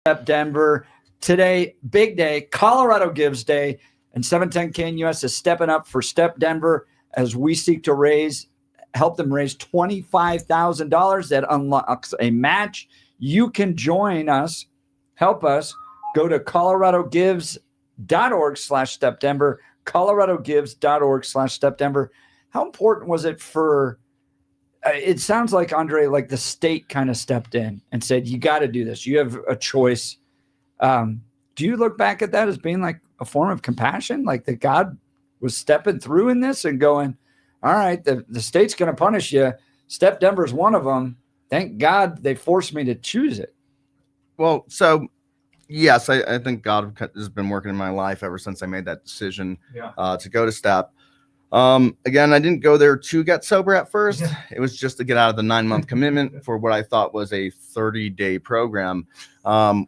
Step Denver. Today, big day, Colorado Gives Day, and 710 KNUS is stepping up for Step Denver as we seek to help them raise $25,000. That unlocks a match. You can join us, help us. Go to coloradogives.org/stepdenver, coloradogives.org/stepdenver. How important was it for, it sounds like, Andre, like the state kind of stepped in and said, you got to do this. You have a choice. Do you look back at that as being like a form of compassion? Like that God was stepping through in this and going, all right, the state's going to punish you. Step Denver is one of them. Thank God they forced me to choose it. Well, so yes, I think God has been working in my life ever since I made that decision to go to Step. Again, I didn't go there to get sober at first. It was just to get out of the 9-month commitment for what I thought was a 30-day program,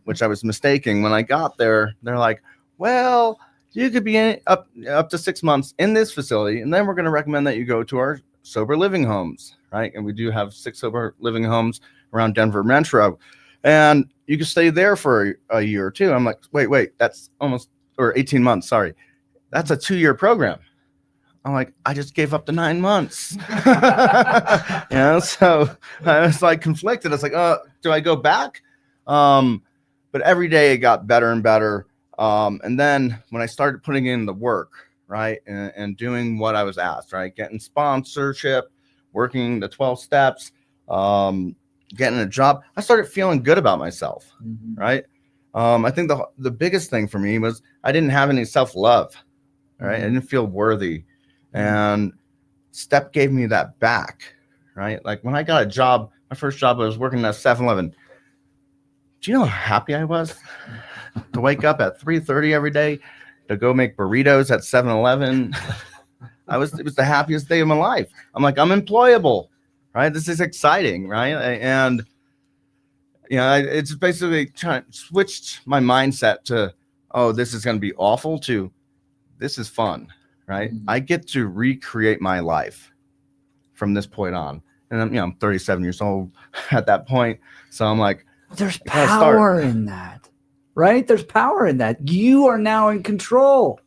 which I was mistaken. When I got there, they're like, well, you could be up to 6 months in this facility, and then we're going to recommend that you go to our sober living homes, right? And we do have 6 sober living homes around Denver Metro, and you can stay there for a year or two. I'm like, wait, that's almost, or 18 months, sorry. That's a 2-year program. I'm like, I just gave up the 9 months. So I was like conflicted. I was like, do I go back? But every day it got better and better. And then when I started putting in the work, right, and doing what I was asked, right, getting sponsorship, working the 12 steps, getting a job, I started feeling good about myself, right? I think the biggest thing for me was I didn't have any self-love, right? I didn't feel worthy. And Step gave me that back, right? Like when I got a job, my first job, I was working at 7-Eleven. Do you know how happy I was to wake up at 3:30 every day to go make burritos at 7-Eleven? It was the happiest day of my life. I'm like, I'm employable, right? This is exciting, right? And it's basically switched my mindset to, oh, this is going to be awful, to this is fun. Right. I get to recreate my life from this point on. And I'm 37 years old at that point. So I'm like, there's power in that, right? There's power in that. You are now in control.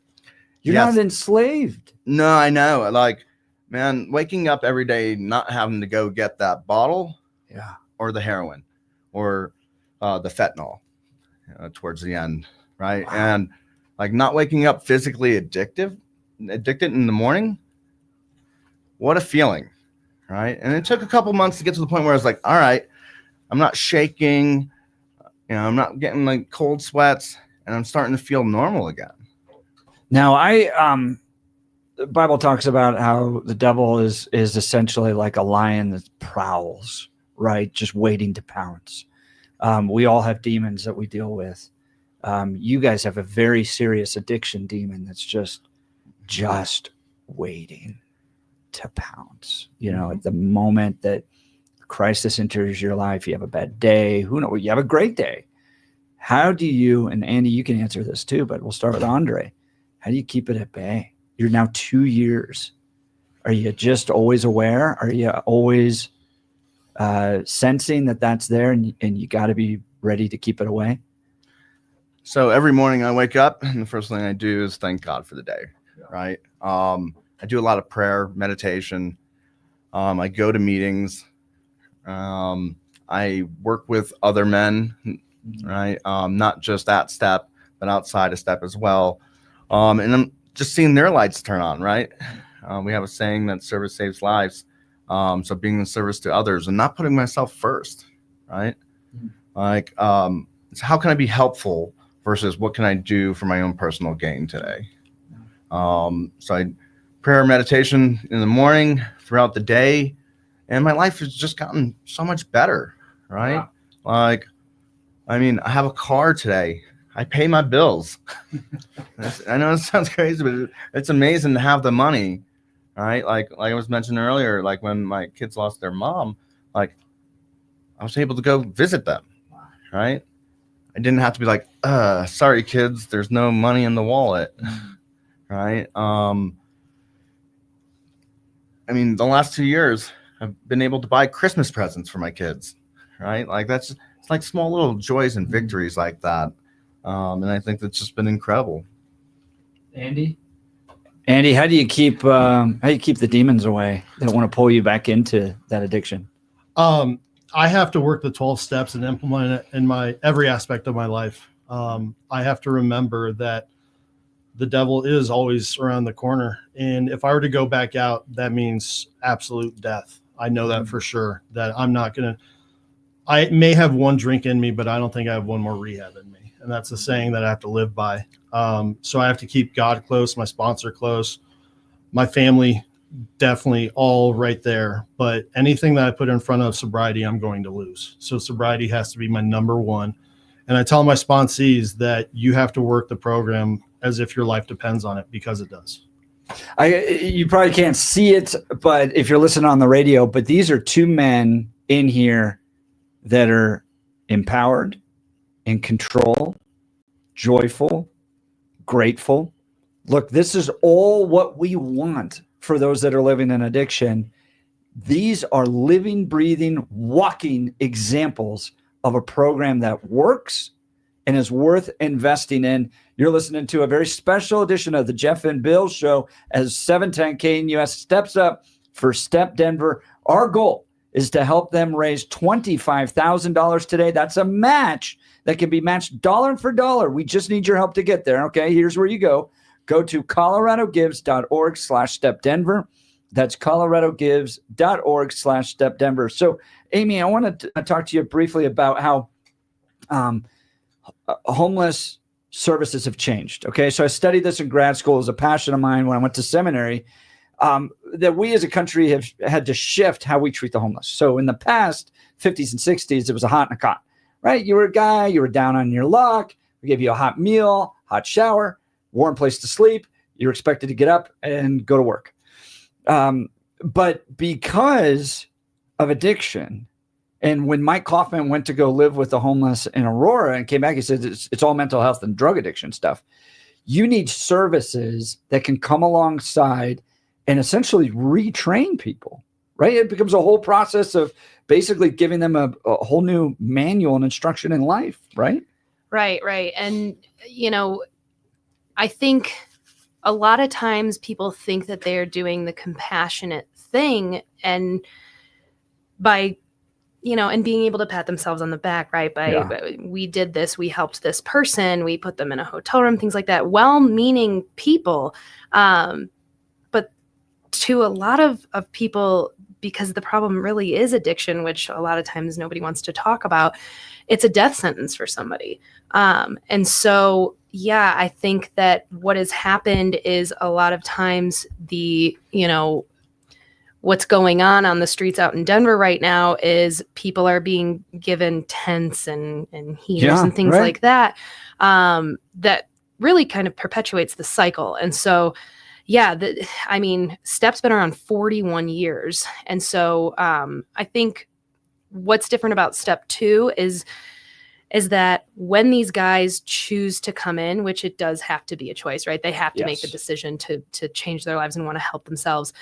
You're not enslaved. No, I know. Like, man, waking up every day, not having to go get that bottle or the heroin or the fentanyl towards the end. Right. Wow. And like not waking up physically addicted in the morning. What a feeling, right? And it took a couple months to get to the point where I was like, all right, I'm not shaking, I'm not getting like cold sweats, and I'm starting to feel normal again. Now, the Bible talks about how the devil is essentially like a lion that prowls, right? Just waiting to pounce. We all have demons that we deal with. You guys have a very serious addiction demon that's just waiting to pounce. At the moment that crisis enters your life, you have a bad day, who knows, you have a great day. How do you, and Andy, you can answer this too, but we'll start with Andre. How do you keep it at bay? You're now 2 years. Are you just always aware? Are you always sensing that that's there, and you got to be ready to keep it away? So every morning I wake up and the first thing I do is thank God for the day. Right. I do a lot of prayer, meditation. I go to meetings. I work with other men, right? Not just at Step, but outside of Step as well. And I'm just seeing their lights turn on, right? We have a saying that service saves lives. So being in service to others and not putting myself first, right? Like, it's how can I be helpful versus what can I do for my own personal gain today? So I prayer, meditation in the morning, throughout the day, and my life has just gotten so much better, right? Yeah. Like, I mean, I have a car today. I pay my bills. I know it sounds crazy, but it's amazing to have the money, right? Like I was mentioning earlier, like when my kids lost their mom, like I was able to go visit them, right? I didn't have to be like, sorry, kids, there's no money in the wallet. Right. I mean, the last 2 years I've been able to buy Christmas presents for my kids. Right. Like it's like small little joys and victories like that. And I think that's just been incredible. Andy, how do you keep the demons away that want to pull you back into that addiction? I have to work the 12 steps and implement it in my every aspect of my life. I have to remember that the devil is always around the corner. And if I were to go back out, that means absolute death. I know that for sure, that I may have one drink in me, but I don't think I have one more rehab in me. And that's a saying that I have to live by. So I have to keep God close, my sponsor close, my family definitely all right there. But anything that I put in front of sobriety, I'm going to lose. So sobriety has to be my number one. And I tell my sponsees that you have to work the program as if your life depends on it, because it does. You probably can't see it, but if you're listening on the radio, but these are two men in here that are empowered, in control, joyful, grateful. Look, this is all what we want for those that are living in addiction. These are living, breathing, walking examples of a program that works and is worth investing in. You're listening to a very special edition of the Jeff and Bill Show as 710 KNUS steps up for Step Denver. Our goal is to help them raise $25,000 today. That's a match that can be matched dollar for dollar. We just need your help to get there. Okay, here's where you go. Go to coloradogives.org/stepdenver. That's coloradogives.org/stepdenver. So, Amy, I want to talk to you briefly about how homeless services have changed. Okay, so I studied this in grad school as a passion of mine when I went to seminary, that we as a country have had to shift how we treat the homeless. So in the past, 50s and 60s, it was a hot and a cot, right? You were a guy, you were down on your luck, we gave you a hot meal, hot shower, warm place to sleep. You're expected to get up and go to work. But because of addiction, and when Mike Kaufman went to go live with the homeless in Aurora and came back, he said, it's all mental health and drug addiction stuff. You need services that can come alongside and essentially retrain people, right? It becomes a whole process of basically giving them a whole new manual and instruction in life, right? Right. And, I think a lot of times people think that they're doing the compassionate thing, and by and being able to pat themselves on the back, right? By we did this, we helped this person, we put them in a hotel room, things like that. Well-meaning people. But to a lot of people, because the problem really is addiction, which a lot of times nobody wants to talk about, it's a death sentence for somebody. And so, I think that what has happened is a lot of times what's going on the streets out in Denver right now is people are being given tents and heaters and things like that, that really kind of perpetuates the cycle. And so, STEP's been around 41 years. And so I think what's different about Step 2 is that when these guys choose to come in, which it does have to be a choice, right? They have to make the decision to change their lives and want to help themselves.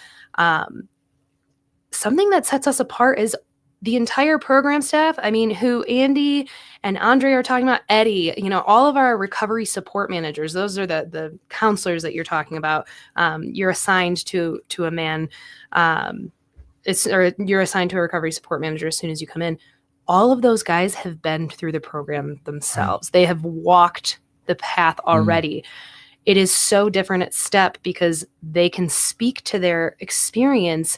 Something that sets us apart is the entire program staff. Who Andy and Andre are talking about, Eddie, all of our recovery support managers, those are the counselors that you're talking about. You're assigned to a man, you're assigned to a recovery support manager as soon as you come in. All of those guys have been through the program themselves. They have walked the path already. It is so different at STEP because they can speak to their experience,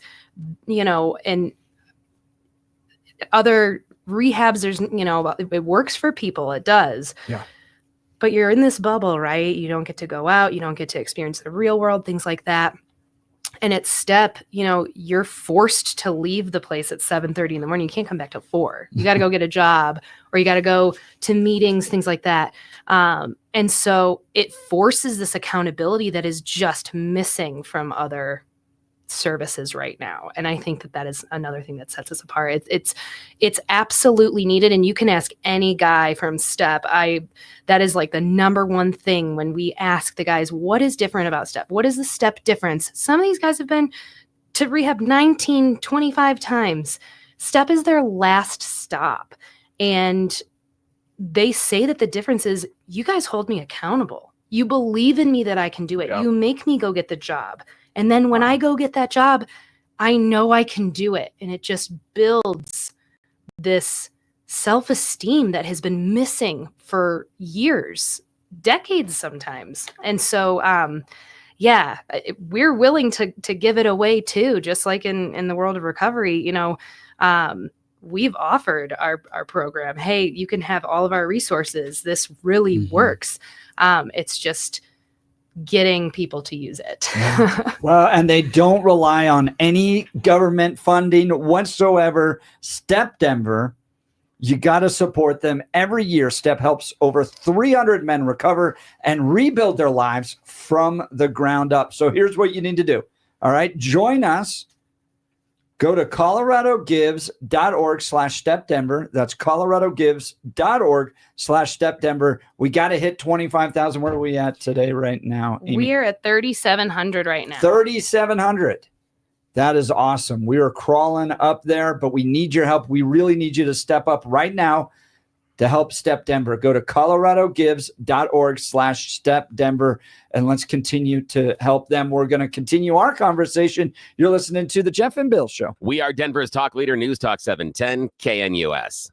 and other rehabs, there's, it works for people. It does. Yeah. But you're in this bubble, right? You don't get to go out. You don't get to experience the real world, things like that. And at STEP, you're forced to leave the place at 7:30 in the morning. You can't come back till 4. You got to go get a job, or you got to go to meetings, things like that. And so it forces this accountability that is just missing from other services right now. And I think that is another thing that sets us apart. It's absolutely needed. And you can ask any guy from STEP. That is like the number one thing when we ask the guys, what is different about STEP? What is the STEP difference? Some of these guys have been to rehab 19, 25 times. STEP is their last stop. And they say that the difference is you guys hold me accountable. You believe in me that I can do it. Yep. You make me go get the job. And then when I go get that job, I know I can do it. And it just builds this self-esteem that has been missing for years, decades sometimes. And so, we're willing to give it away too, just like in the world of recovery, we've offered our program. Hey, you can have all of our resources. This really works. It's just getting people to use it. Well, and they don't rely on any government funding whatsoever. Step Denver, you got to support them. Every year, Step helps over 300 men recover and rebuild their lives from the ground up. So here's what you need to do. All right, join us. Go to coloradogives.org/stepdenver. That's coloradogives.org/stepdenver. We got to hit 25,000. Where are we at today right now, Amy? We are at 3,700 right now. 3,700. That is awesome. We are crawling up there, but we need your help. We really need you to step up right now to help Step Denver. Go to coloradogives.org/stepdenver, and let's continue to help them. We're going to continue our conversation. You're listening to the Jeff and Bill Show. We are Denver's talk leader, News Talk 710 KNUS.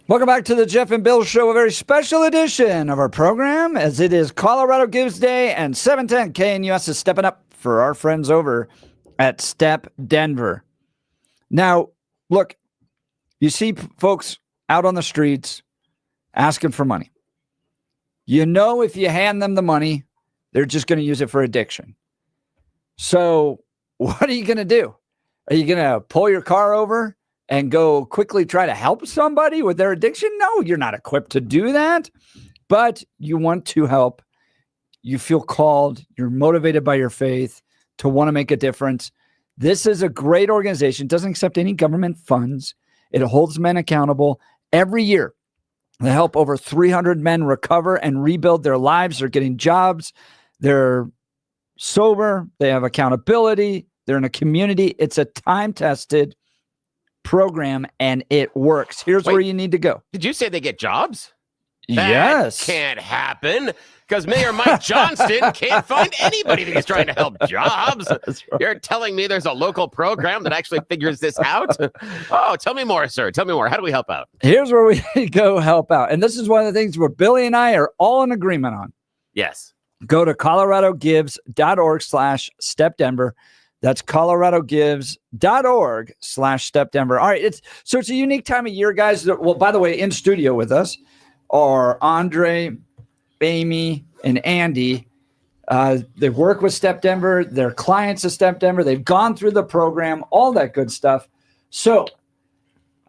Welcome back to the Jeff and Bill Show, a very special edition of our program, as it is Colorado Gives Day, and 710 KNUS is stepping up for our friends over at Step Denver. Now, look, you see folks out on the streets asking for money. You know, if you hand them the money, they're just going to use it for addiction. So what are you going to do? Are you going to pull your car over and go quickly try to help somebody with their addiction? No, you're not equipped to do that, but you want to help. You feel called. You're motivated by your faith to want to make a difference. This is a great organization. It doesn't accept any government funds. It holds men accountable every year. They help over 300 men recover and rebuild their lives. They're getting jobs. They're sober. They have accountability. They're in a community. It's a time-tested program, and it works. Here's where you need to go. Did you say they get jobs? Yes. That can't happen because Mayor Mike Johnston can't find anybody that he's trying to help jobs. That's right. You're telling me there's a local program that actually figures this out? Oh, tell me more, sir. Tell me more. How do we help out? Here's where we go help out. And this is one of the things where Billy and I are all in agreement on. Yes. Go to coloradogives.org/stepdenver. That's coloradogives.org/stepdenver. All right. It's a unique time of year, guys. Well, by the way, in studio with us are Andre, Amy, and Andy. They work with Step Denver. They're clients of Step Denver. They've gone through the program, all that good stuff. So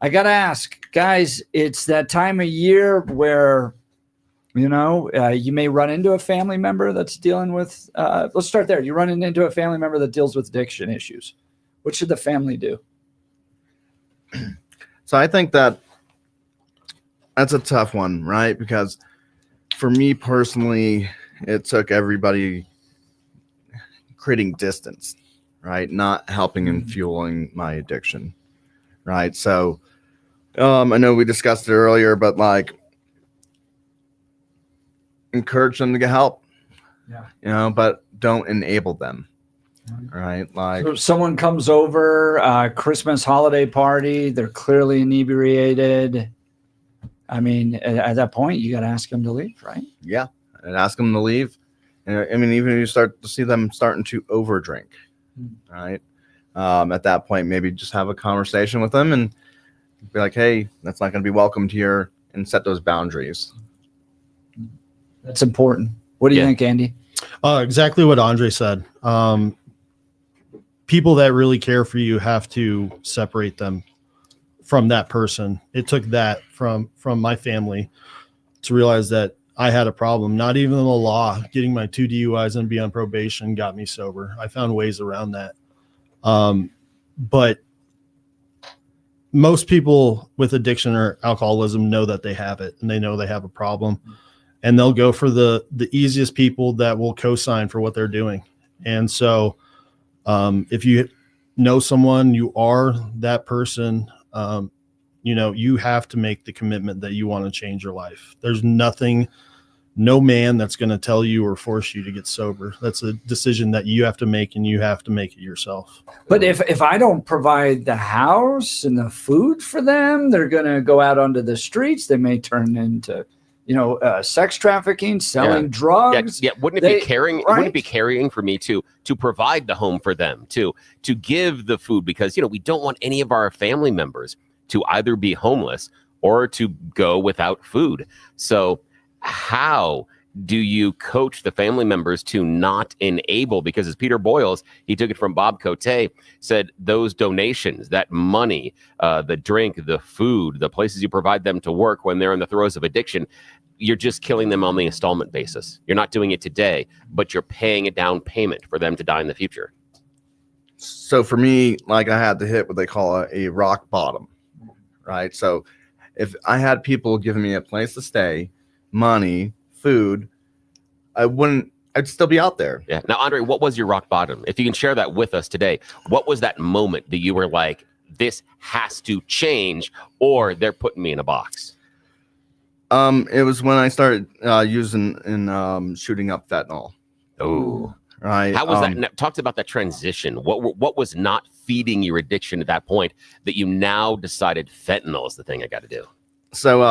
I got to ask, guys, it's that time of year where, you may run into a family member that's dealing with, let's start there. You're running into a family member that deals with addiction issues. What should the family do? So I think that's a tough one, right? Because for me personally, it took everybody creating distance, right? Not helping and fueling my addiction, right? So I know we discussed it earlier, but encourage them to get help, but don't enable them, right? So someone comes over, Christmas holiday party, they're clearly inebriated. I mean, at that point, you got to ask them to leave, right? Yeah, and ask them to leave. And I mean, even if you start to see them starting to overdrink, right? At that point, maybe just have a conversation with them and be like, hey, that's not going to be welcomed here, and set those boundaries. That's important. What do you think, Andy? Exactly what Andre said. People that really care for you have to separate them from that person. It took that from my family to realize that I had a problem. Not even the law, getting my 2 DUIs and be on probation got me sober. I found ways around that. But most people with addiction or alcoholism know that they have it and they know they have a problem. And they'll go for the easiest people that will co-sign for what they're doing. And so if you know someone, you are that person, you have to make the commitment that you want to change your life. There's no man that's going to tell you or force you to get sober. That's a decision that you have to make, and you have to make it yourself. But if I don't provide the house and the food for them, they're going to go out onto the streets. They may turn into sex trafficking, selling drugs. Yeah. Wouldn't it be carrying? Right? Wouldn't it be carrying for me to provide the home for them, to give the food? Because we don't want any of our family members to either be homeless or to go without food. So how do you coach the family members to not enable? Because as Peter Boyles, he took it from Bob Cote, said those donations, that money, the drink, the food, the places you provide them to work when they're in the throes of addiction, you're just killing them on the installment basis. You're not doing it today, but you're paying a down payment for them to die in the future. So for me, I had to hit what they call a rock bottom, right? So if I had people giving me a place to stay, money, food, I'd still be out there. Yeah. Now, Andre, what was your rock bottom? If you can share that with us today, what was that moment that you were like, this has to change or they're putting me in a box? It was when I started using and shooting up fentanyl. Oh, right. How was that? Talk about that transition. What was not feeding your addiction at that point that you now decided fentanyl is the thing I got to do? So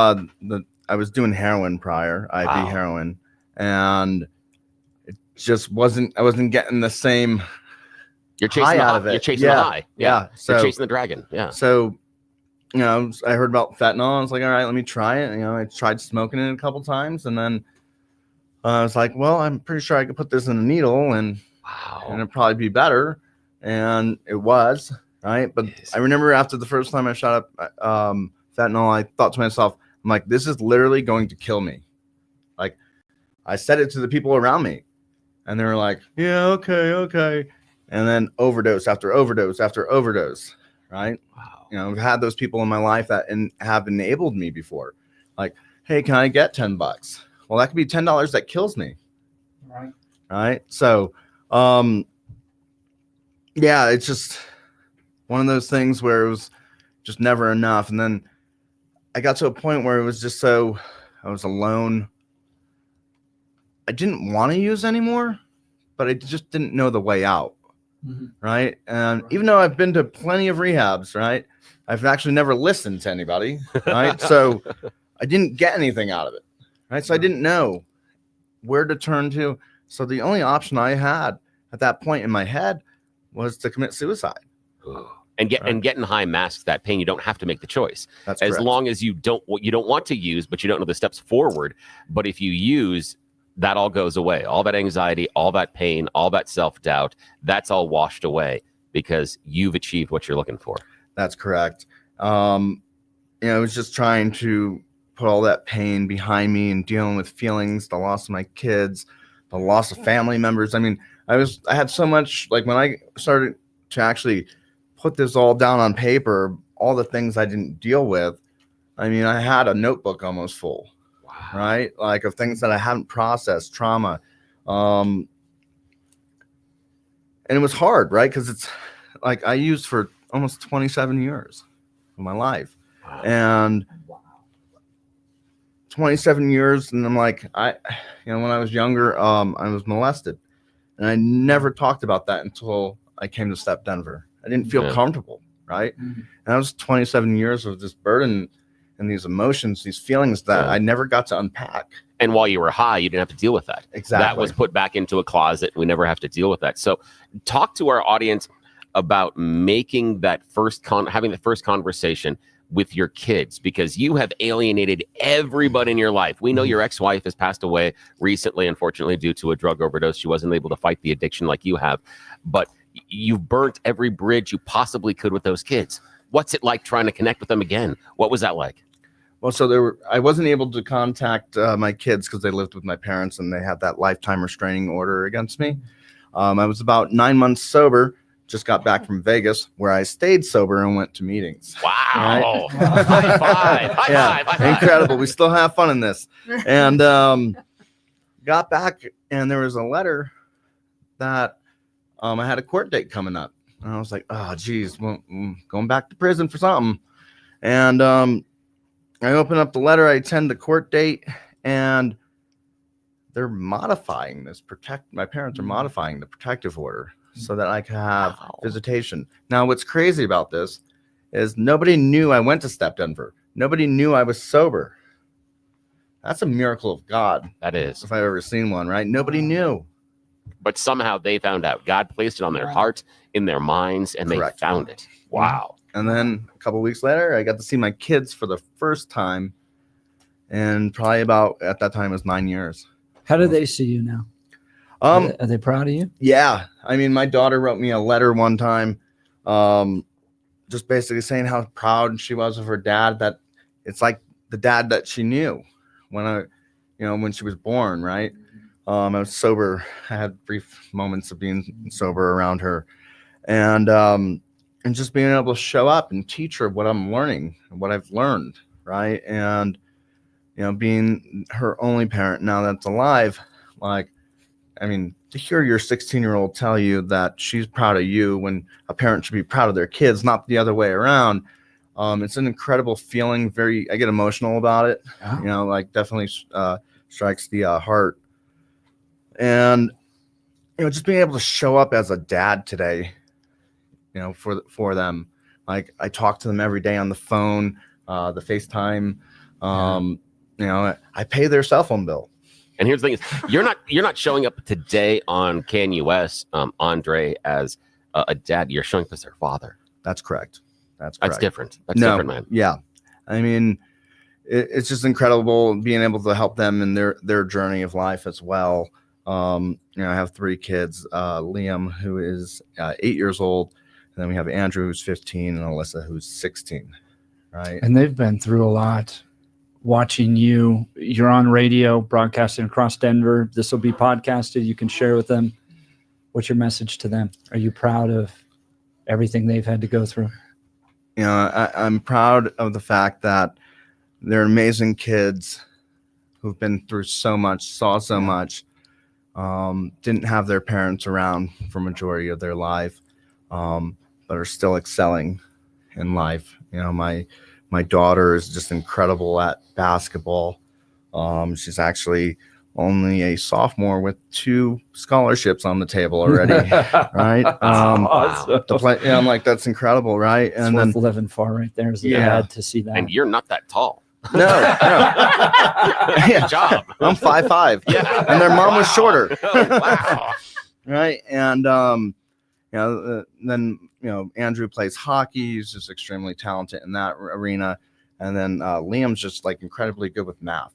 I was doing heroin prior, IV Wow. heroin, and it just wasn't. I wasn't getting the same. You're chasing high the out high. of it. You're chasing Yeah, the high. yeah. So you're chasing the dragon. Yeah. So, I heard about fentanyl. I was like, all right, let me try it. I tried smoking it a couple times, and then I was like, well, I'm pretty sure I could put this in a needle, and it'd probably be better. And it was, right? But I remember after the first time I shot up fentanyl, I thought to myself, I'm like, this is literally going to kill me. Like, I said it to the people around me, and they were like, yeah, okay. And then overdose after overdose after overdose, right? Wow. I've had those people in my life that have enabled me before. Like, hey, can I get $10? Well, that could be $10 that kills me. Right. So, yeah, it's just one of those things where it was just never enough. And then I got to a point where it was just I was alone. I didn't want to use anymore, but I just didn't know the way out. Mm-hmm. Right. And even though I've been to plenty of rehabs, right, I've actually never listened to anybody. Right. So I didn't get anything out of it. Right. So I didn't know where to turn to. So the only option I had at that point in my head was to commit suicide. And getting high masks that pain. You don't have to make the choice. That's as correct. long as you don't want to use, but you don't know the steps forward. But if you use, that all goes away. All that anxiety, all that pain, all that self-doubt, that's all washed away because you've achieved what you're looking for. That's correct. I was just trying to put all that pain behind me and dealing with feelings, the loss of my kids, the loss of family members. I mean, I had so much, like when I started to actually put this all down on paper, all the things I didn't deal with. I mean, I had a notebook almost full. Right? Like of things that I hadn't processed, trauma. And it was hard, right? Because it's like I used for almost 27 years of my life. And 27 years. And I'm like, when I was younger, I was molested. And I never talked about that until I came to Step Denver. I didn't feel comfortable, right? Mm-hmm. And that was 27 years of this burden and these emotions, these feelings that I never got to unpack. And while you were high, you didn't have to deal with that. Exactly. That was put back into a closet. We never have to deal with that. So talk to our audience about making that having the first conversation with your kids, because you have alienated everybody in your life. We know your ex-wife has passed away recently, unfortunately, due to a drug overdose. She wasn't able to fight the addiction like you have, but you've burnt every bridge you possibly could with those kids. What's it like trying to connect with them again? What was that like? Well, so I wasn't able to contact my kids because they lived with my parents and they had that lifetime restraining order against me. I was about 9 months sober, just got back from Vegas where I stayed sober and went to meetings. Wow. Right? High five. High five. Incredible. We still have fun in this. And got back and there was a letter that I had a court date coming up. And I was like, oh, geez, well, going back to prison for something. And I open up the letter, I attend the court date, and they're modifying this my parents are modifying the protective order so that I can have visitation. Now, what's crazy about this is nobody knew I went to Step Denver. Nobody knew I was sober. That's a miracle of God. That is. If I've ever seen one, right? Nobody knew. But somehow they found out. God placed it on their heart, in their minds, and Correct. They found it. Wow. And then a couple of weeks later, I got to see my kids for the first time. And probably at that time, it was 9 years. How do they see you now? Are they proud of you? Yeah. I mean, my daughter wrote me a letter one time, just basically saying how proud she was of her dad, that it's like the dad that she knew when she was born, right? I was sober. I had brief moments of being sober around her, and just being able to show up and teach her what I'm learning and what I've learned, right? And being her only parent now that's alive, to hear your 16-year-old tell you that she's proud of you when a parent should be proud of their kids, not the other way around. It's an incredible feeling. I get emotional about it. Oh. Definitely strikes the heart. And just being able to show up as a dad today, for them. Like I talk to them every day on the phone, the FaceTime. You know, I pay their cell phone bill. And here's the thing: is you're not showing up today on KNUS, Andre, as a dad. You're showing up as their father. That's correct. That's different. That's different, man. Yeah, I mean, it's just incredible being able to help them in their journey of life as well. You know, I have 3 kids: Liam, who is 8 years old, and then we have Andrew, who's 15, and Alyssa, who's 16. Right, and they've been through a lot. Watching you're on radio, broadcasting across Denver. This will be podcasted. You can share with them. What's your message to them? Are you proud of everything they've had to go through? You know, I'm proud of the fact that they're amazing kids who've been through so much, saw so much, didn't have their parents around for majority of their life, but are still excelling in life. You know, my daughter is just incredible at basketball. She's actually only a sophomore with 2 scholarships on the table already. Right. Awesome. To play, I'm like, that's incredible. Right. And then living far right there as a dad to see that. And you're not that tall. No. Good job. I'm 5'5". Yeah. And their mom was shorter. Oh, wow. Right. And, you know, then, you know, Andrew plays hockey. He's just extremely talented in that arena. And then Liam's just like incredibly good with math.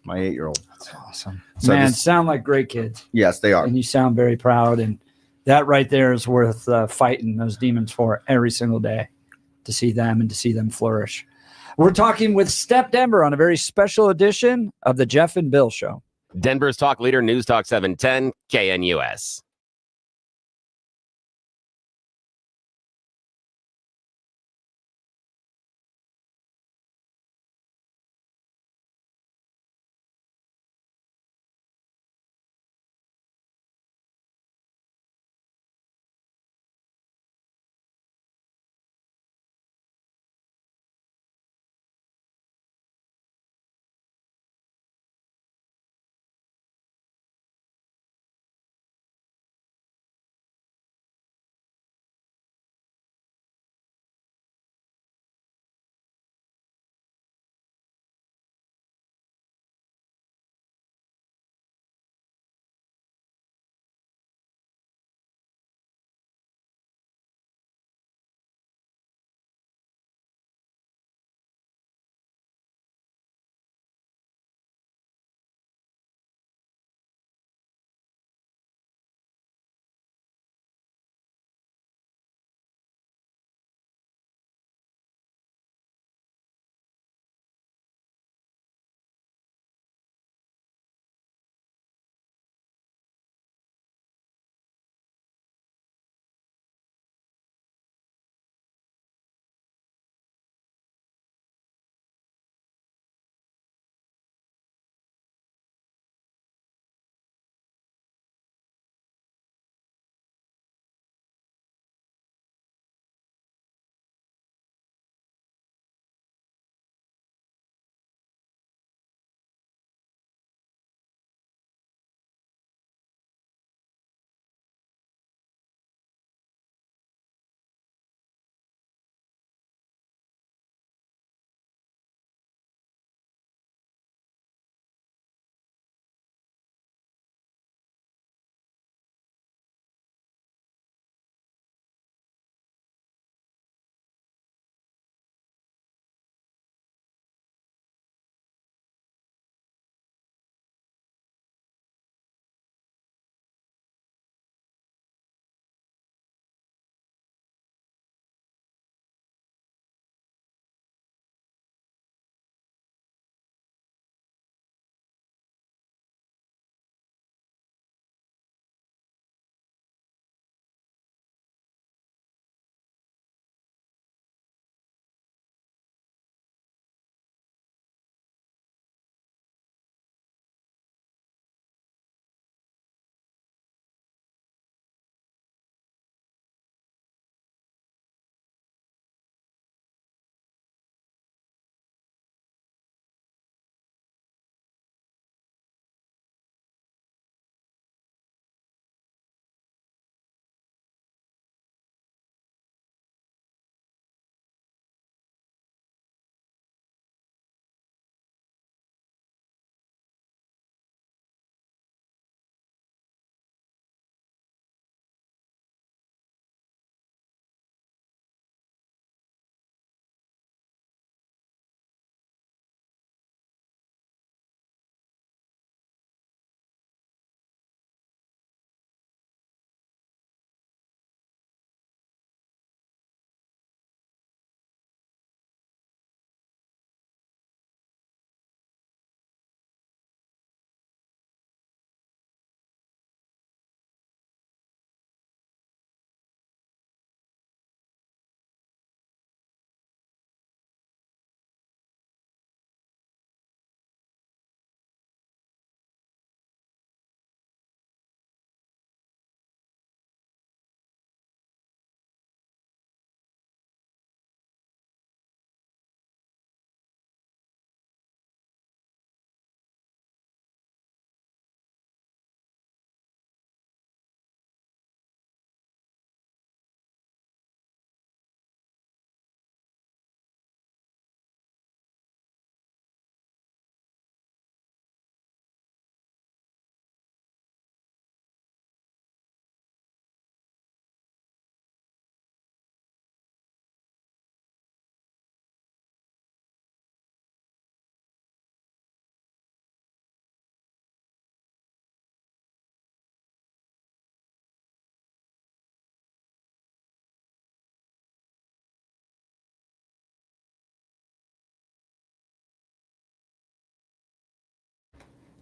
My 8-year-old. That's awesome. So Man, sound like great kids. Yes, they are. And you sound very proud. And that right there is worth fighting those demons for every single day, to see them and to see them flourish. We're talking with Step Denver on a very special edition of the Jeff and Bill Show. Denver's talk leader, News Talk 710, KNUS.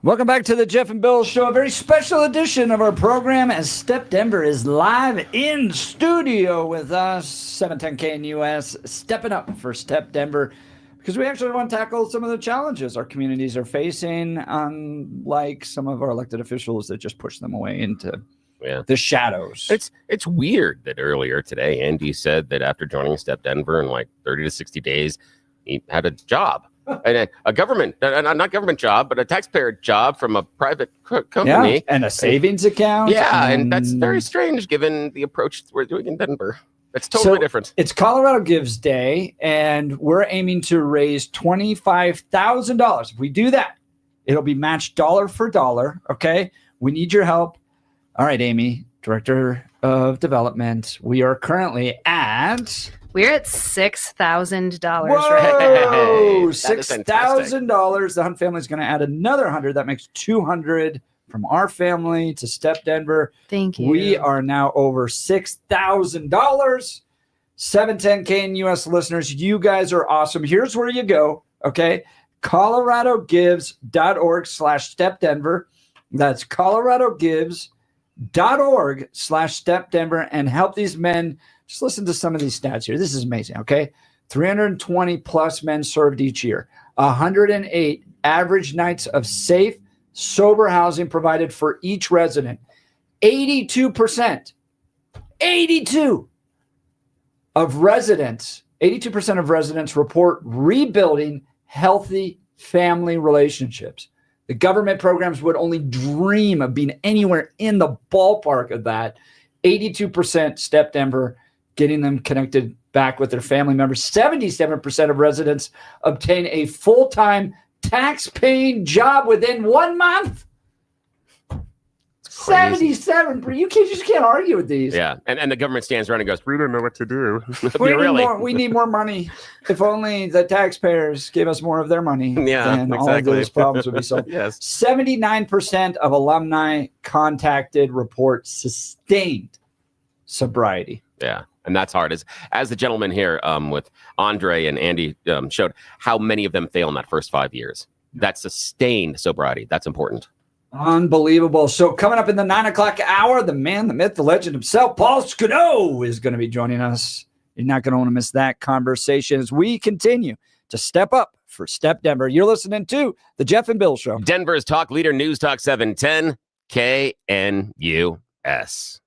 Welcome back to the Jeff and Bill Show, a very special edition of our program as Step Denver is live in studio with us, 710K in US, stepping up for Step Denver, because we actually want to tackle some of the challenges our communities are facing, unlike some of our elected officials that just push them away into the shadows. It's weird that earlier today, Andy said that after joining Step Denver in like 30 to 60 days, he had a job. And a government, not government job, but a taxpayer job from a private company. Yeah, and a savings account. Yeah, and that's very strange given the approach we're doing in Denver. It's totally different. It's Colorado Gives Day, and we're aiming to raise $25,000. If we do that, it'll be matched dollar for dollar, okay? We need your help. All right, Amy, Director of Development, we are currently at... We're at $6,000 Whoa! right now. $6,000. The Hunt family is going to add another 100. That makes 200 from our family to Step Denver. Thank you. We are now over $6,000. 710K in US listeners, you guys are awesome. Here's where you go, okay? coloradogives.org/stepdenver. That's coloradogives.org/stepdenver and help these men. Just listen to some of these stats here. This is amazing, okay? 320 plus men served each year. 108 average nights of safe, sober housing provided for each resident. 82% of residents report rebuilding healthy family relationships. The government programs would only dream of being anywhere in the ballpark of that. 82% Step Denver, getting them connected back with their family members. 77% of residents obtain a full-time tax-paying job within 1 month. 77. You just can't argue with these. Yeah, and the government stands around and goes, "We don't know what to do." We need more money. If only the taxpayers gave us more of their money, then all of those problems would be solved. Yes. 79% of alumni contacted report sustained sobriety. Yeah, and that's hard. As the gentleman here with Andre and Andy showed, how many of them fail in that first 5 years. That sustained sobriety. That's important. Unbelievable. So coming up in the 9 o'clock hour, the man, the myth, the legend himself, Paul Scudo, is going to be joining us. You're not going to want to miss that conversation as we continue to step up for Step Denver. You're listening to The Jeff and Bill Show. Denver's talk leader, News Talk 710, KNUS.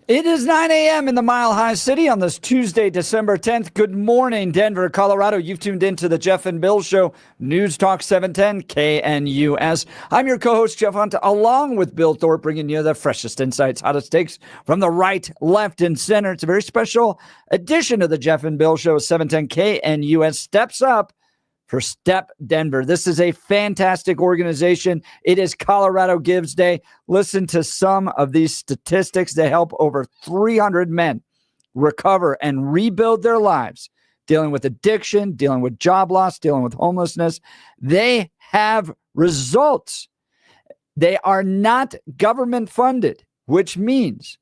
It is 9 a.m. in the Mile High City on this Tuesday, December 10th. Good morning, Denver, Colorado. You've tuned into the Jeff and Bill Show, News Talk 710 KNUS. I'm your co-host, Jeff Hunt, along with Bill Thorpe, bringing you the freshest insights, hottest takes from the right, left, and center. It's a very special edition of the Jeff and Bill Show, 710 KNUS Steps Up for Step Denver. This is a fantastic organization. It is Colorado Gives Day. Listen to some of these statistics. They help over 300 men recover and rebuild their lives, dealing with addiction, dealing with job loss, dealing with homelessness. They have results. They are not government funded, which means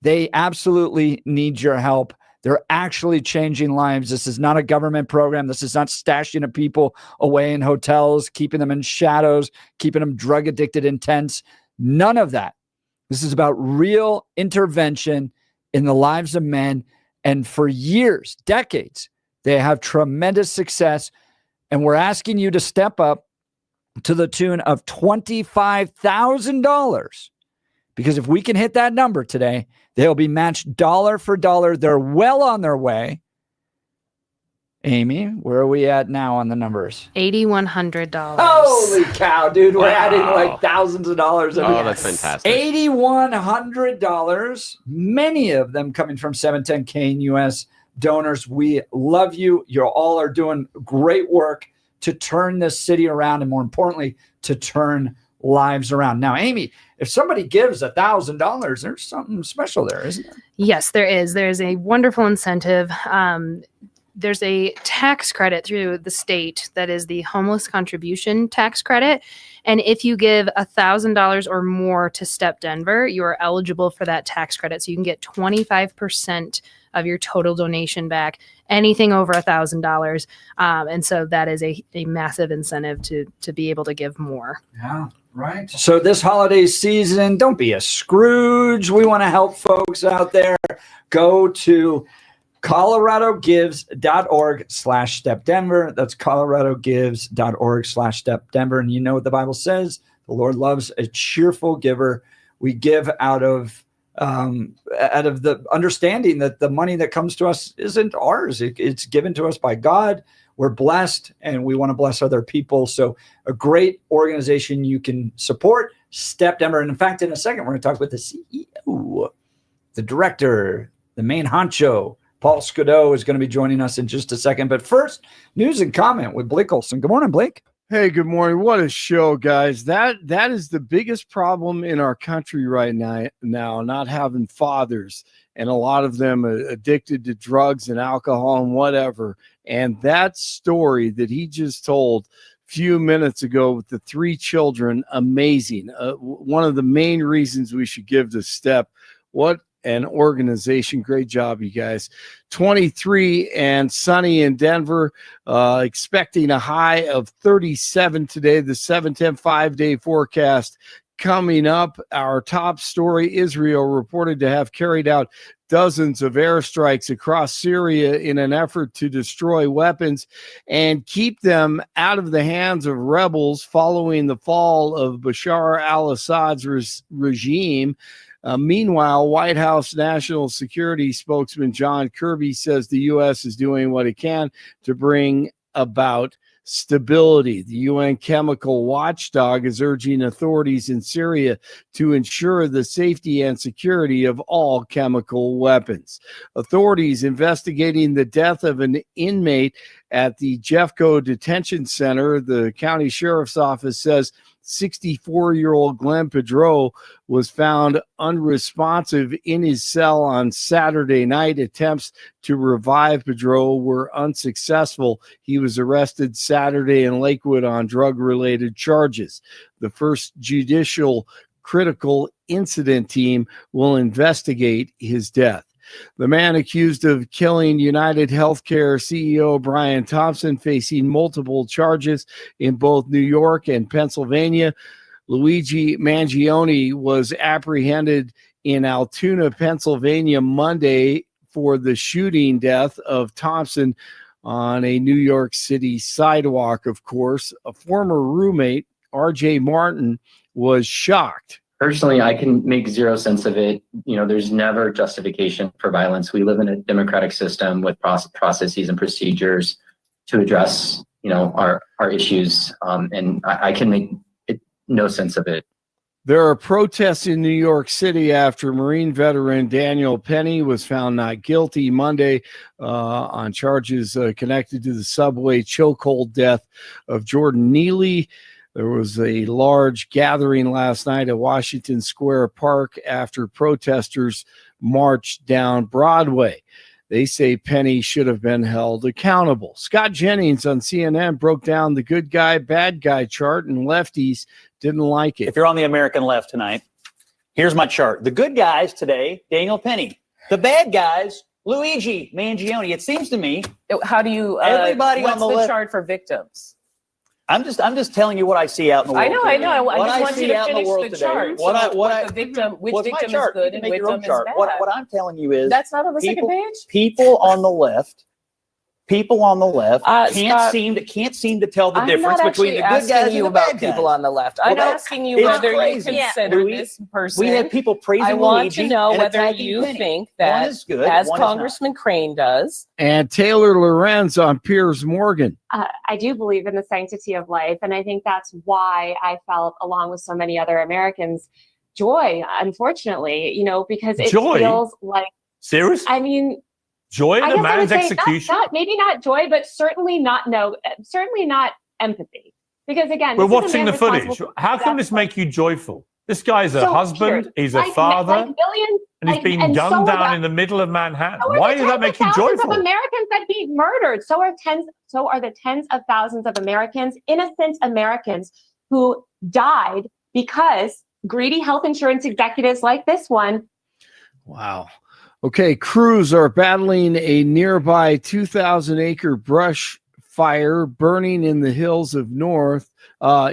they absolutely need your help. They're actually changing lives. This is not a government program. This is not stashing the people away in hotels, keeping them in shadows, keeping them drug addicted in tents. None of that. This is about real intervention in the lives of men. And for years, decades, they have tremendous success. And we're asking you to step up to the tune of $25,000. Because if we can hit that number today, they'll be matched dollar for dollar. They're well on their way. Amy, where are we at now on the numbers? $8,100. Holy cow, dude. We're adding like thousands of dollars. Oh, that's fantastic. $8,100. Many of them coming from 710 KNUS donors. We love you. You all are doing great work to turn this city around, and more importantly, to turn lives around. Now, Amy, if somebody gives $1,000, there's something special there, isn't there? Yes, there is. There's a wonderful incentive. There's a tax credit through the state that is the homeless contribution tax credit. And if you give $1,000 or more to Step Denver, you are eligible for that tax credit. So you can get 25% of your total donation back, anything over $1,000. And so that is a massive incentive to be able to give more. Yeah. Right. So this holiday season, don't be a Scrooge. We want to help folks out there. Go to coloradogives.org/stepdenver. That's coloradogives.org/stepdenver. And you know what the Bible says? The Lord loves a cheerful giver. We give out of the understanding that the money that comes to us isn't ours. It's given to us by God. We're blessed, and we want to bless other people. So a great organization you can support, Step Denver. And in fact, in a second, we're going to talk with the CEO, the director, the main honcho. Paul Scudo is going to be joining us in just a second. But first, news and comment with Blake Olson. Good morning, Blake. Hey, good morning. What a show, guys. That is the biggest problem in our country right now, not having fathers, and a lot of them are addicted to drugs and alcohol and whatever. And that story that he just told a few minutes ago with the 3 children, amazing. One of the main reasons we should give the Step. What an organization. Great job, you guys. 23 and sunny in Denver, expecting a high of 37 today. The 7-10 5-day forecast coming up. Our top story, Israel reported to have carried out dozens of airstrikes across Syria in an effort to destroy weapons and keep them out of the hands of rebels following the fall of Bashar al-Assad's regime. Meanwhile, White House National Security spokesman John Kirby says the U.S. is doing what it can to bring about stability. The UN chemical watchdog is urging authorities in Syria to ensure the safety and security of all chemical weapons. Authorities investigating the death of an inmate at the Jeffco Detention Center, the county sheriff's office says 64-year-old Glenn Pedro was found unresponsive in his cell on Saturday night. Attempts to revive Pedro were unsuccessful. He was arrested Saturday in Lakewood on drug-related charges. The first judicial critical incident team will investigate his death. The man accused of killing United Healthcare CEO Brian Thompson facing multiple charges in both New York and Pennsylvania. Luigi Mangione was apprehended in Altoona, Pennsylvania Monday for the shooting death of Thompson on a New York City sidewalk, of course. A former roommate, R.J. Martin, was shocked Personally, I can make zero sense of it. There's never justification for violence. We live in a democratic system with processes and procedures to address, our issues. And I can make no sense of it. There are protests in New York City after Marine veteran Daniel Penny was found not guilty Monday on charges connected to the subway chokehold death of Jordan Neely. There was a large gathering last night at Washington Square Park after protesters marched down Broadway. They say Penny should have been held accountable. Scott Jennings on CNN broke down the good guy, bad guy chart, and lefties didn't like it. If you're on the American left tonight, here's my chart. The good guys today, Daniel Penny. The bad guys, Luigi Mangione. It seems to me. How do you? Everybody what's on the the left, chart for victims? I'm just telling you what I see out in the world. I know. I just want you to out in the finish world the today. chart. Which victim is good and which victim is bad. What I'm telling you is that's not on the second page. People on the left can't Scott, seem to tell the difference between the good guys and the bad guys. People on the left. I'm asking you whether you consider this person. We have people praising I want Luigi to know and whether attacking you Penny. think that, one is good, as one Congressman Crane does. And Taylor Lorenz on Piers Morgan. I do believe in the sanctity of life, and I think that's why I felt, along with so many other Americans, joy, unfortunately, because it feels like... Serious? I mean... Joy in a man's execution? Maybe not joy, but certainly not empathy. Because again, we're watching the footage. How can this make you joyful? This guy's a husband, he's a father, and he's being gunned down in the middle of Manhattan. Why does that make you joyful? Of Americans that he's murdered. So are the tens of thousands of Americans, innocent Americans, who died because greedy health insurance executives like this one. Wow. Okay, crews are battling a nearby 2,000-acre brush fire burning in the hills north of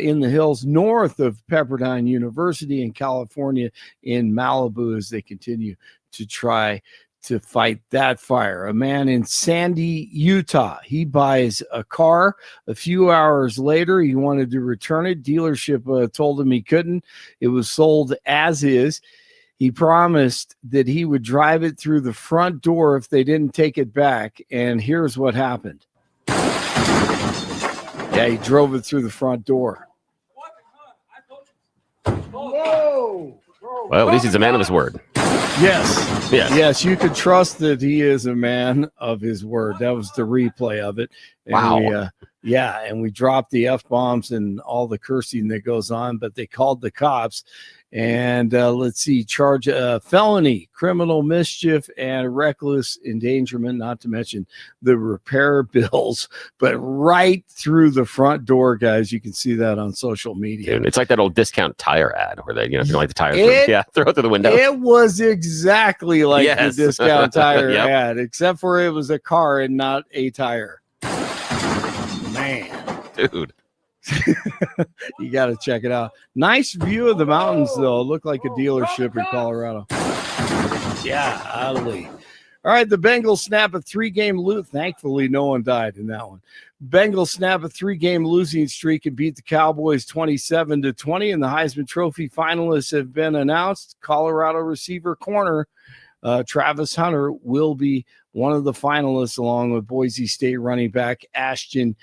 Pepperdine University in California in Malibu as they continue to try to fight that fire. A man in Sandy, Utah, he buys a car. A few hours later, he wanted to return it. Dealership told him he couldn't. It was sold as is. He promised that he would drive it through the front door if they didn't take it back. And here's what happened. Yeah, he drove it through the front door. Whoa. Well, at least he's a man of his word. Yes, you could trust that he is a man of his word. That was the replay of it. And wow. And we dropped the F-bombs and all the cursing that goes on, but they called the cops. And let's see, charge felony, criminal mischief, and reckless endangerment, not to mention the repair bills, but right through the front door, guys. You can see that on social media. Dude, it's like that old discount tire ad where they, if you don't like the tires, throw it through the window. It was exactly like the discount tire Yep. ad, except for it was a car and not a tire. Man. Dude. You got to check it out. Nice view of the mountains, though. It looked like a dealership in Colorado. Yeah, Ali. All right, the Bengals snap a 3-game lose. Thankfully, no one died in that one. Bengals snap a 3-game losing streak and beat the Cowboys 27-20, and the Heisman Trophy finalists have been announced. Colorado receiver corner Travis Hunter will be one of the finalists, along with Boise State running back Ashton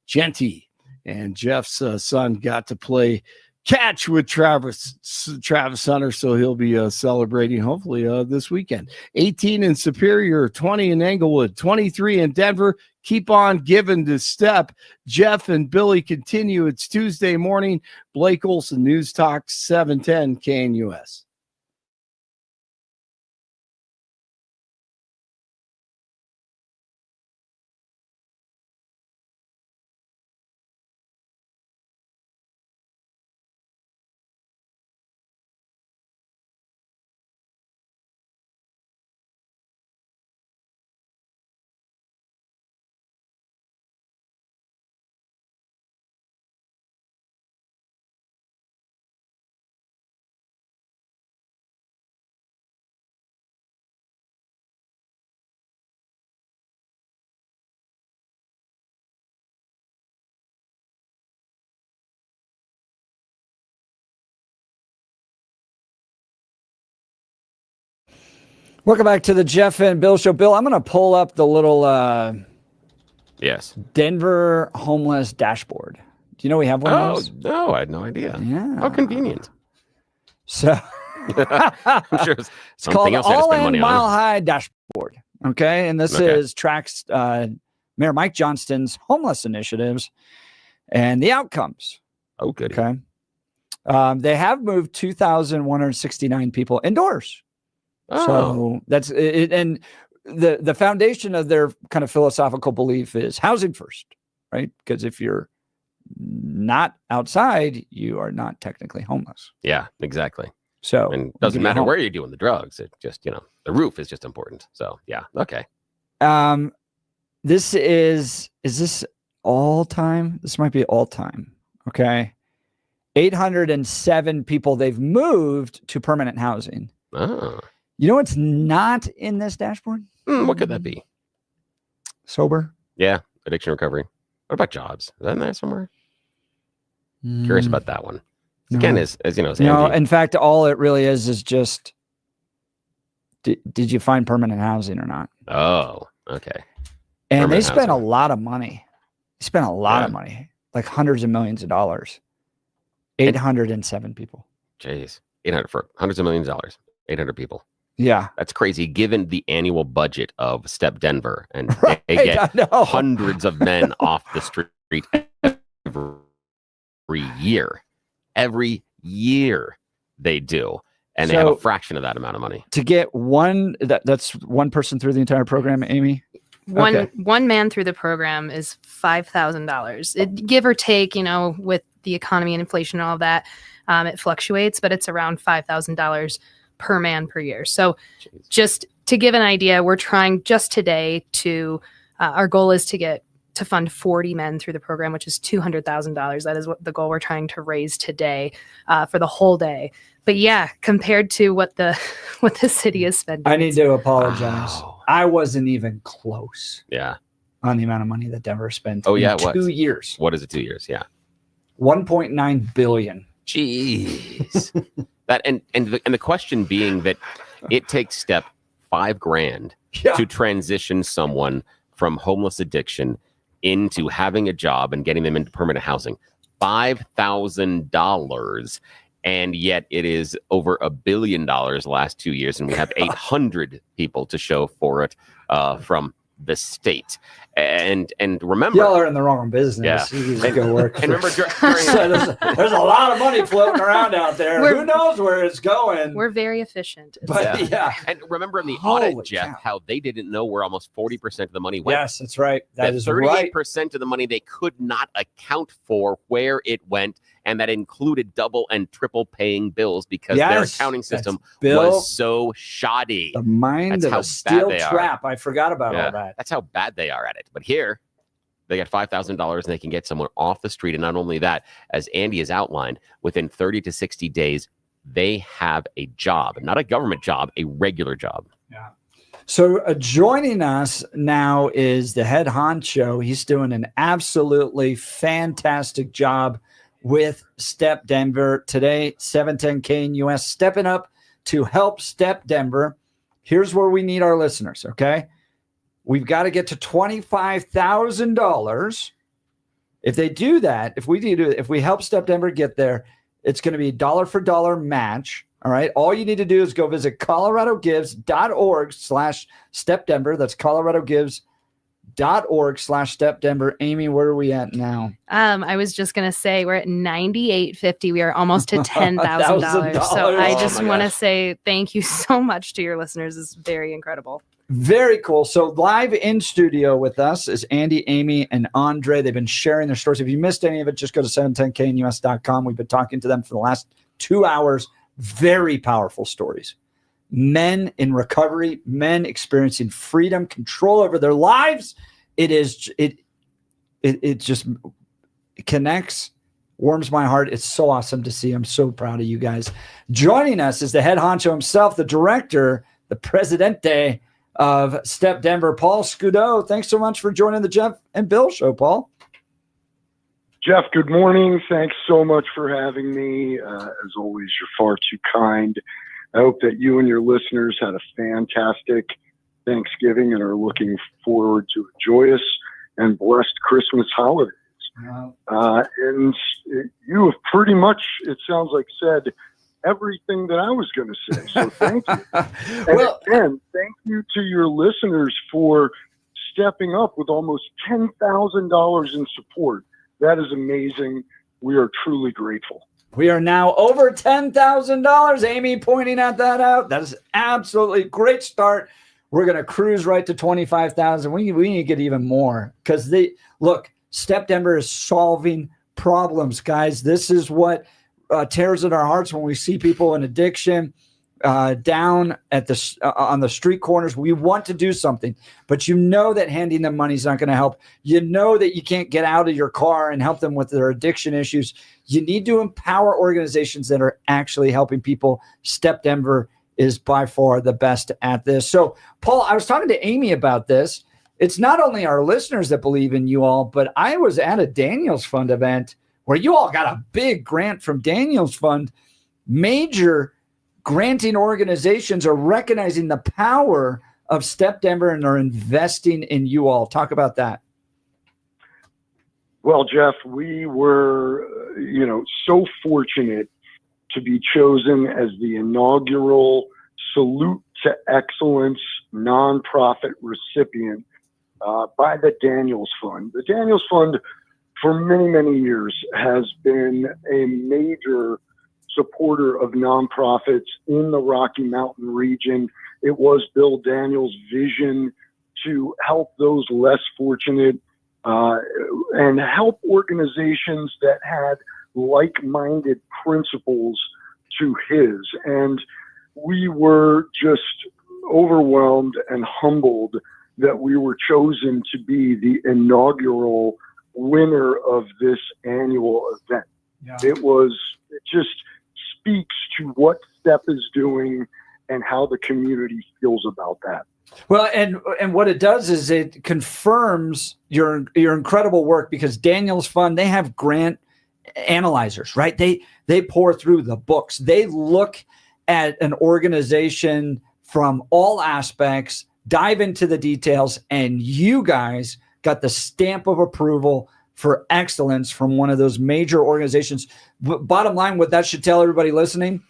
Genty. And Jeff's son got to play catch with Travis Hunter, so he'll be celebrating hopefully this weekend. 18 in Superior, 20 in Englewood, 23 in Denver. Keep on giving to step. Jeff and Billy continue. It's Tuesday morning. Blake Olson, News Talk 710 KNUS. Welcome back to the Jeff and Bill Show. Bill, I'm going to pull up the little yes Denver homeless dashboard. Do you know we have one of those? No, I had no idea. Yeah. How convenient. So I'm sure it's called else I had to spend money Mile on. High Dashboard. Okay. And this is tracks Mayor Mike Johnston's homeless initiatives and the outcomes. Oh, good. Okay. They have moved 2,169 people indoors. Oh. So that's it. And the foundation of their kind of philosophical belief is housing first, right? Because if you're not outside, you are not technically homeless. Yeah, exactly. So and it doesn't matter where you're doing the drugs. It just, the roof is just important. So yeah. Okay. This is this all time? This might be all time. Okay. 807 people they've moved to permanent housing. Oh. You know what's not in this dashboard? What could that be? Sober? Yeah. Addiction recovery. What about jobs? Is that in there somewhere? Curious about that one. No. Again, as you know, no. In fact, all it really is just did you find permanent housing or not? Oh, okay. And permanent they spent housing. a lot of money. They spent a lot of money, like hundreds of millions of dollars. 807 people. Jeez, 800 for hundreds of millions of dollars. 800 people. Yeah, that's crazy. Given the annual budget of Step Denver, and right, they get hundreds of men off the street every year. Every year they do, and they have a fraction of that amount of money. To get one, that's one person through the entire program, Amy. One man through the program is $5,000. Give or take, with the economy and inflation and all of that, it fluctuates, but it's around $5,000 per man per year. So just to give an idea, we're trying just today to, our goal is to fund 40 men through the program, which is $200,000. That is what the goal we're trying to raise today for the whole day. But yeah, compared to what the city is spending. I need to apologize. Wow. I wasn't even close. Yeah. On the amount of money that Denver spent. Oh yeah, in 2 years. What is it? 2 years? Yeah. 1.9 billion. Jeez. And the question being that it takes Step $5,000 to transition someone from homeless addiction into having a job and getting them into permanent housing. $5,000. And yet it is over $1 billion the last 2 years. And we have 800 people to show for it from the state. And remember, y'all are in the wrong business. Yeah. You can go work. And remember, there's a lot of money floating around out there. Who knows where it's going? We're very efficient. But yeah. And remember in the audit, Jeff, how they didn't know where almost 40% of the money went. Yes, that's right. That is 38% of the money they could not account for where it went. And that included double and triple paying bills because their accounting system was so shoddy. The mind of a steel trap. I forgot about all that. That's how bad they are at it. But here, they get $5,000 and they can get someone off the street. And not only that, as Andy has outlined, within 30 to 60 days, they have a job, not a government job, a regular job. Yeah. So joining us now is the head honcho. He's doing an absolutely fantastic job with Step Denver today. 710K US stepping up to help Step Denver. Here's where we need our listeners. Okay. We've got to get to $25,000. If they do that, if we help Step Denver get there, it's going to be dollar for dollar match. All right. All you need to do is go visit coloradogives.org/StepDenver. That's coloradogives.org/StepDenver. Amy, where are we at now? I was just going to say we're at $98.50. We are almost to $10,000. So I just want to say thank you so much to your listeners. It's very incredible. Very cool. So live in studio with us is Andy, Amy, and Andre. They've been sharing their stories. If you missed any of it, just go to 710knus.com. We've been talking to them for the last 2 hours. Very powerful stories. Men in recovery, men experiencing freedom, control over their lives. It just connects, warms my heart. It's so awesome to see. I'm so proud of you guys. Joining us is the head honcho himself, the director, the presidente of Step Denver, Paul Scudo. Thanks so much for joining the Jeff and Bill Show, Paul. Jeff, good morning. Thanks so much for having me. As always, you're far too kind. I hope that you and your listeners had a fantastic Thanksgiving and are looking forward to a joyous and blessed Christmas holidays. And you have pretty much, it sounds like, said everything that I was going to say. So thank you. And again, thank you to your listeners for stepping up with almost $10,000 in support. That is amazing. We are truly grateful. We are now over $10,000. Amy pointing at that out. That is absolutely great start. We're going to cruise right to 25,000. We need to get even more because Step Denver is solving problems, guys. This is what tears at our hearts when we see people in addiction down at on the street corners. We want to do something, but you know that handing them money is not going to help. You know that you can't get out of your car and help them with their addiction issues. You need to empower organizations that are actually helping people. Step Denver is by far the best at this. So, Paul, I was talking to Amy about this. It's not only our listeners that believe in you all, but I was at a Daniels Fund event where you all got a big grant from Daniels Fund. Major granting organizations are recognizing the power of Step Denver and are investing in you all. Talk about that. Well, Jeff, we were, so fortunate to be chosen as the inaugural Salute to Excellence nonprofit recipient by the Daniels Fund. The Daniels Fund, for many, many years, has been a major supporter of nonprofits in the Rocky Mountain region. It was Bill Daniels' vision to help those less fortunate and help organizations that had like-minded principles to his. And we were just overwhelmed and humbled that we were chosen to be the inaugural winner of this annual event. Yeah. It just speaks to what STEP is doing and how the community feels about that. Well, and what it does is it confirms your incredible work, because Daniels Fund, they have grant analyzers, right? They pour through the books. They look at an organization from all aspects, dive into the details, and you guys got the stamp of approval for excellence from one of those major organizations. Bottom line, what that should tell everybody listening,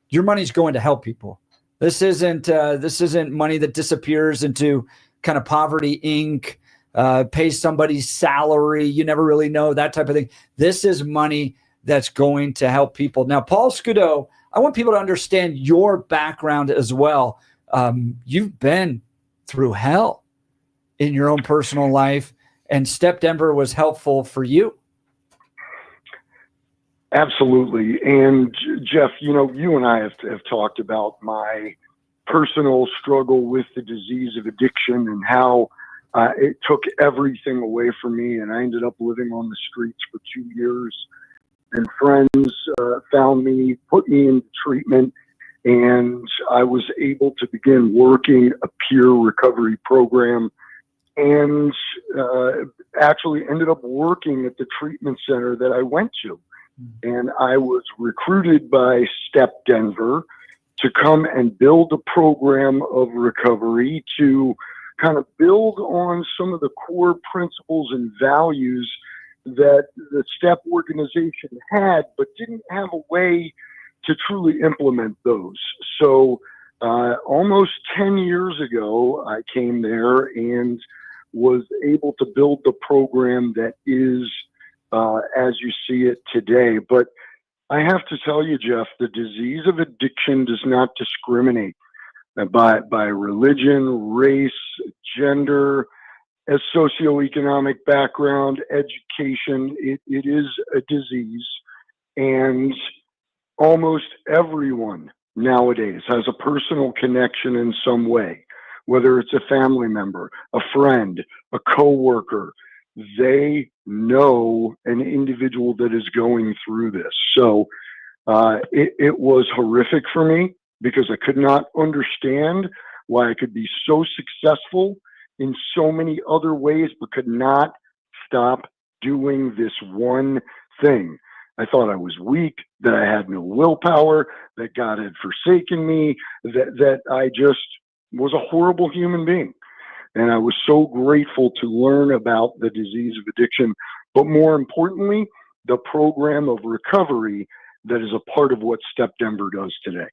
your money's going to help people. This isn't money that disappears into kind of Poverty Inc., pays somebody's salary. You never really know, that type of thing. This is money that's going to help people. Now, Paul Scudo, I want people to understand your background as well. You've been through hell in your own personal life, and Step Denver was helpful for you. Absolutely. And Jeff, you and I have talked about my personal struggle with the disease of addiction and how it took everything away from me. And I ended up living on the streets for 2 years. And friends found me, put me into treatment, and I was able to begin working a peer recovery program, and actually ended up working at the treatment center that I went to. And I was recruited by Step Denver to come and build a program of recovery to kind of build on some of the core principles and values that the STEP organization had, but didn't have a way to truly implement those. So almost 10 years ago, I came there and was able to build the program that is as you see it today. But I have to tell you, Jeff, the disease of addiction does not discriminate by religion, race, gender, as socioeconomic background, education. It is a disease, and almost everyone nowadays has a personal connection in some way, whether it's a family member, a friend, a coworker. They know an individual that is going through this. So it was horrific for me, because I could not understand why I could be so successful in so many other ways, but could not stop doing this one thing. I thought I was weak, that I had no willpower, that God had forsaken me, that I just was a horrible human being. And I was so grateful to learn about the disease of addiction, but more importantly, the program of recovery that is a part of what Step Denver does today.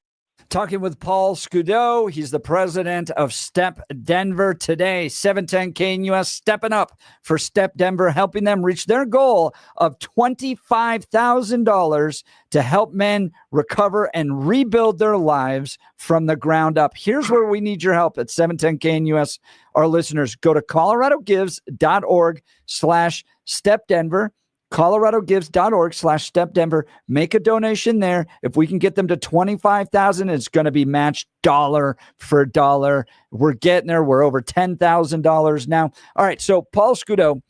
Talking with Paul Scudo. He's the president of Step Denver today. 710 KNUS stepping up for Step Denver, helping them reach their goal of $25,000 to help men recover and rebuild their lives from the ground up. Here's where we need your help at 710 KNUS. Our listeners, go to coloradogives.org/StepDenver. coloradogives.org/StepDenver. Make a donation there. If we can get them to $25,000, it's going to be matched dollar for dollar. We're getting there. We're over $10,000 now. All right. So Paul Scudo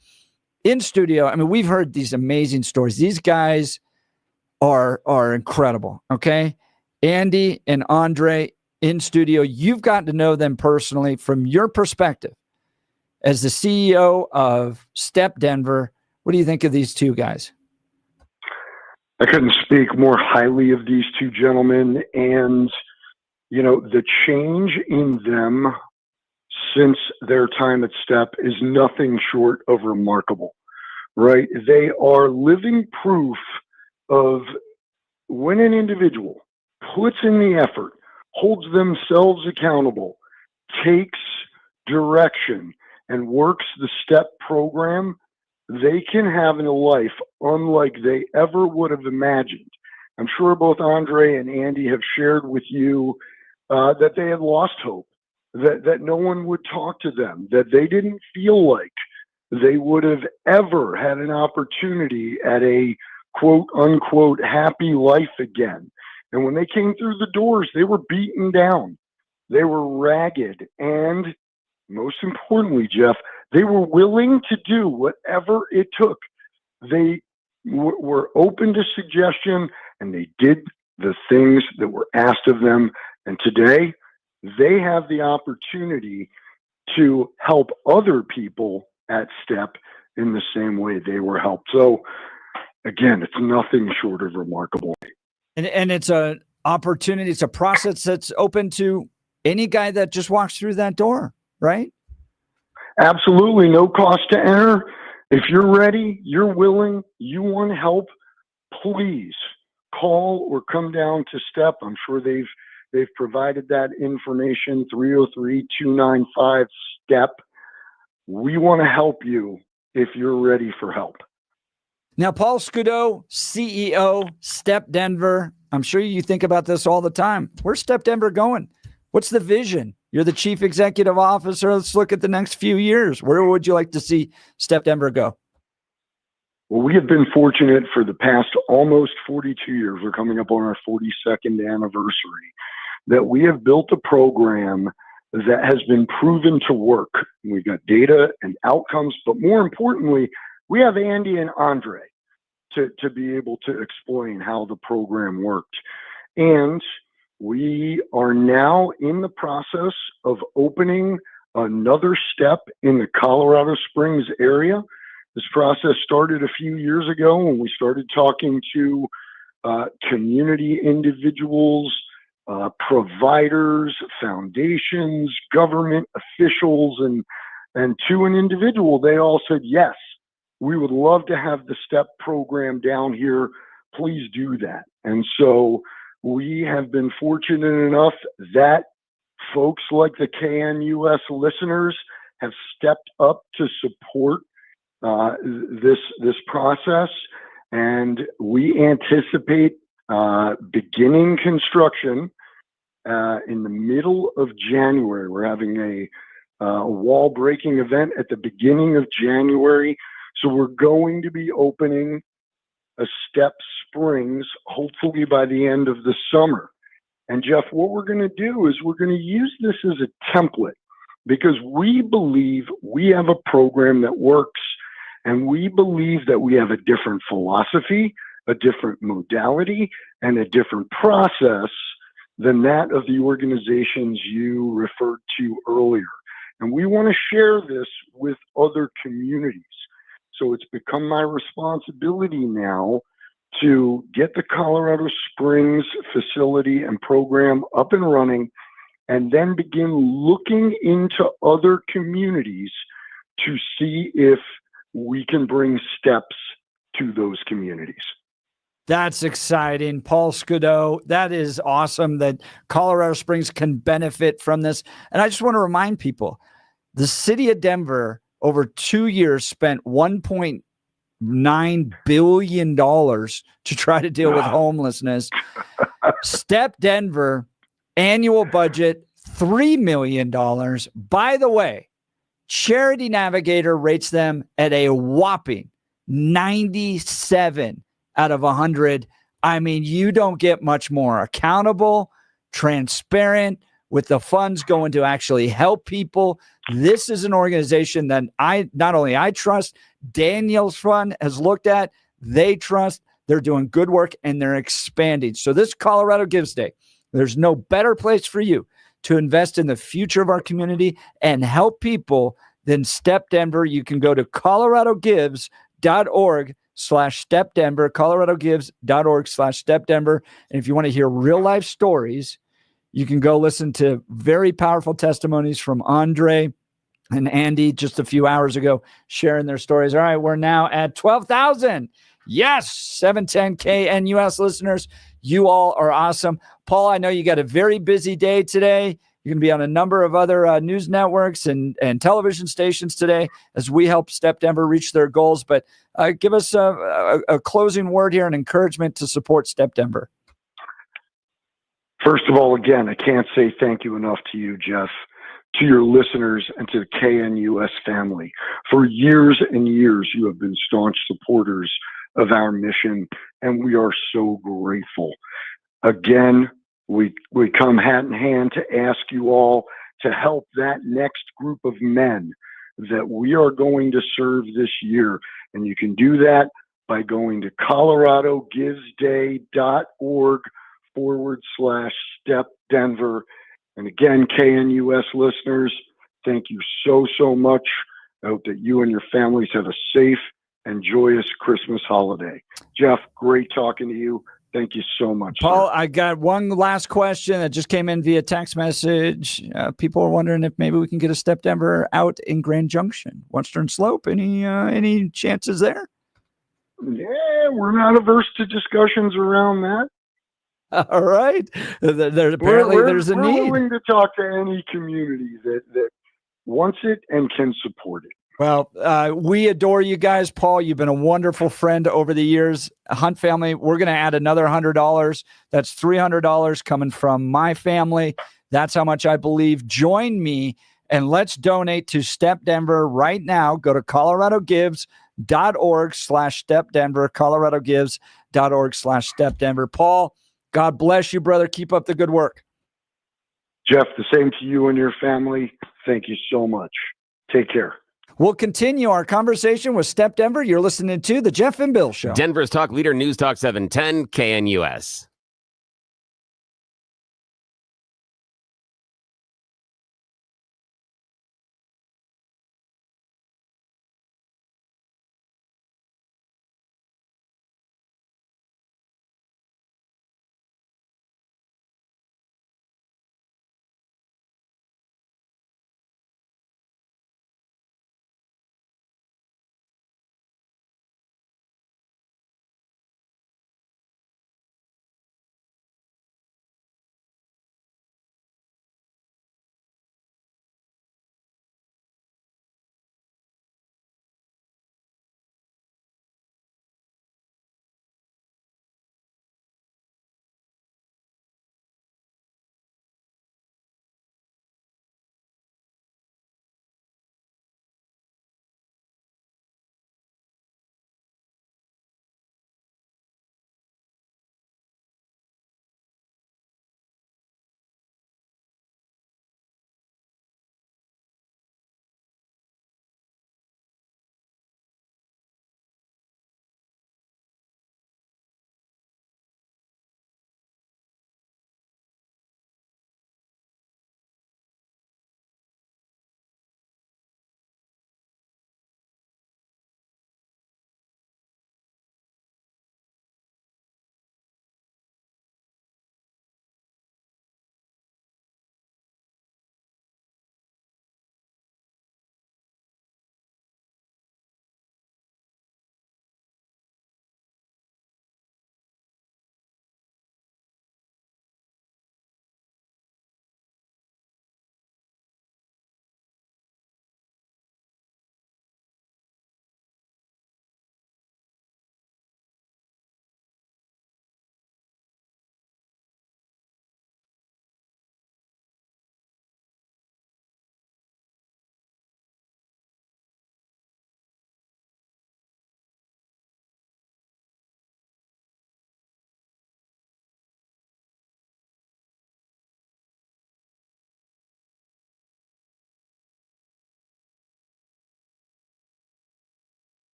in studio. I mean, we've heard these amazing stories. These guys are incredible. Okay. Andy and Andre in studio. You've gotten to know them personally. From your perspective as the CEO of Step Denver, what do you think of these two guys? I couldn't speak more highly of these two gentlemen. And, you know, the change in them since their time at Step is nothing short of remarkable, right? They are living proof of when an individual puts in the effort, holds themselves accountable, takes direction, and works the Step program, they can have a life unlike they ever would have imagined. I'm sure both Andre and Andy have shared with you that they had lost hope, that no one would talk to them, that they didn't feel like they would have ever had an opportunity at a quote unquote happy life again. And when they came through the doors, they were beaten down. They were ragged. And most importantly, Jeff, they were willing to do whatever it took. They were open to suggestion, and they did the things that were asked of them. And today, they have the opportunity to help other people at Step in the same way they were helped. So, again, it's nothing short of remarkable. And it's an opportunity. It's a process that's open to any guy that just walks through that door, right? Absolutely. No cost to enter. If you're ready, you're willing, you want help, please call or come down to Step. I'm sure they've provided that information, 303-295-STEP. We want to help you if you're ready for help. Now, Paul Scudo, CEO, Step Denver. I'm sure you think about this all the time. Where's Step Denver going? What's the vision? You're the chief executive officer. Let's look at the next few years. Where would you like to see Step Denver go? Well, we have been fortunate for the past almost 42 years. We're coming up on our 42nd anniversary, that we have built a program that has been proven to work. We've got data and outcomes, but more importantly, we have Andy and Andre to be able to explain how the program worked. And we are now in the process of opening another Step in the Colorado Springs area. This process started a few years ago when we started talking to community individuals, providers, foundations, government officials, and to an individual, they all said, yes, we would love to have the Step program down here. Please do that. And so we have been fortunate enough that folks like the KNUS listeners have stepped up to support this process, and we anticipate beginning construction in the middle of January. We're having a wall breaking event at the beginning of January, so we're going to be opening a Step Springs, hopefully by the end of the summer. And Jeff, what we're going to do is we're going to use this as a template, because we believe we have a program that works, and we believe that we have a different philosophy, a different modality, and a different process than that of the organizations you referred to earlier. And we want to share this with other communities. So it's become my responsibility now to get the Colorado Springs facility and program up and running, and then begin looking into other communities to see if we can bring steps to those communities. That's exciting. Paul Scudo, that is awesome that Colorado Springs can benefit from this. And I just want to remind people, the city of Denver over 2 years spent $1.9 billion to try to deal with homelessness. Step Denver, annual budget, $3 million. By the way, Charity Navigator rates them at a whopping 97 out of 100. I mean, you don't get much more accountable, transparent, with the funds going to actually help people. This is an organization that not only I trust, Daniel's fund has looked at, they trust, they're doing good work, and they're expanding. So this Colorado Gives Day, there's no better place for you to invest in the future of our community and help people than Step Denver. You can go to coloradogives.org/StepDenver, coloradogives.org/StepDenver. And if you want to hear real life stories, you can go listen to very powerful testimonies from Andre and Andy just a few hours ago, sharing their stories. All right, we're now at 12,000. Yes, 710 KNUS listeners. You all are awesome. Paul, I know you got a very busy day today. You're going to be on a number of other news networks and television stations today as we help Step Denver reach their goals. But give us a closing word here and encouragement to support Step Denver. First of all, again, I can't say thank you enough to you, Jeff, to your listeners, and to the KNUS family. For years and years, you have been staunch supporters of our mission, and we are so grateful. Again, we come hat in hand to ask you all to help that next group of men that we are going to serve this year. And you can do that by going to coloradogivesday.org/Step Denver. And again, KNUS listeners, thank you so much. I hope that you and your families have a safe and joyous Christmas holiday. Jeff, great talking to you. Thank you so much, Paul. sir. I got one last question that just came in via text message. People are wondering if maybe we can get a Step Denver out in Grand Junction, Western Slope. Any chances there? Yeah, we're not averse to discussions around that. All right. There's a need. We're willing to talk to any community that wants it and can support it. Well, we adore you guys. Paul, you've been a wonderful friend over the years. Hunt family, we're going to add another $100. That's $300 coming from my family. That's how much I believe. Join me and let's donate to Step Denver right now. Go to coloradogives.org/StepDenver, coloradogives.org/StepDenver. Paul, God bless you, brother. Keep up the good work. Jeff, the same to you and your family. Thank you so much. Take care. We'll continue our conversation with Step Denver. You're listening to The Jeff and Bill Show. Denver's Talk Leader, News Talk 710 KNUS.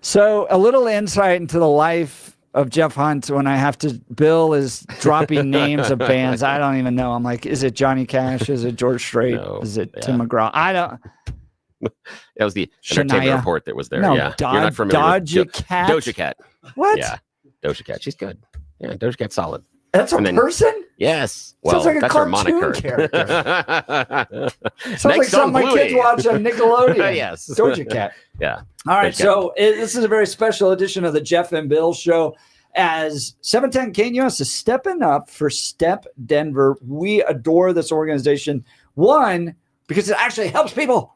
So a little insight into the life of Jeff Hunt when Bill is dropping names of bands. I don't even know. I'm like, is it Johnny Cash? Is it George Strait? No, is it Tim McGraw? I don't. That was the entertainment report that was there. No, Yeah. You're not familiar with Doja Cat. What? Yeah. Doja Cat. She's good. Yeah. Doja Cat's solid. That's a person? Yes. Well, sounds like that's a her cartoon moniker. character. Sounds like something my kids watch on Nickelodeon. Yes. Doja Cat. Yeah. All right. So this is a very special edition of the Jeff and Bill Show. As 710 KNUS is stepping up for Step Denver. We adore this organization. One, because it actually helps people.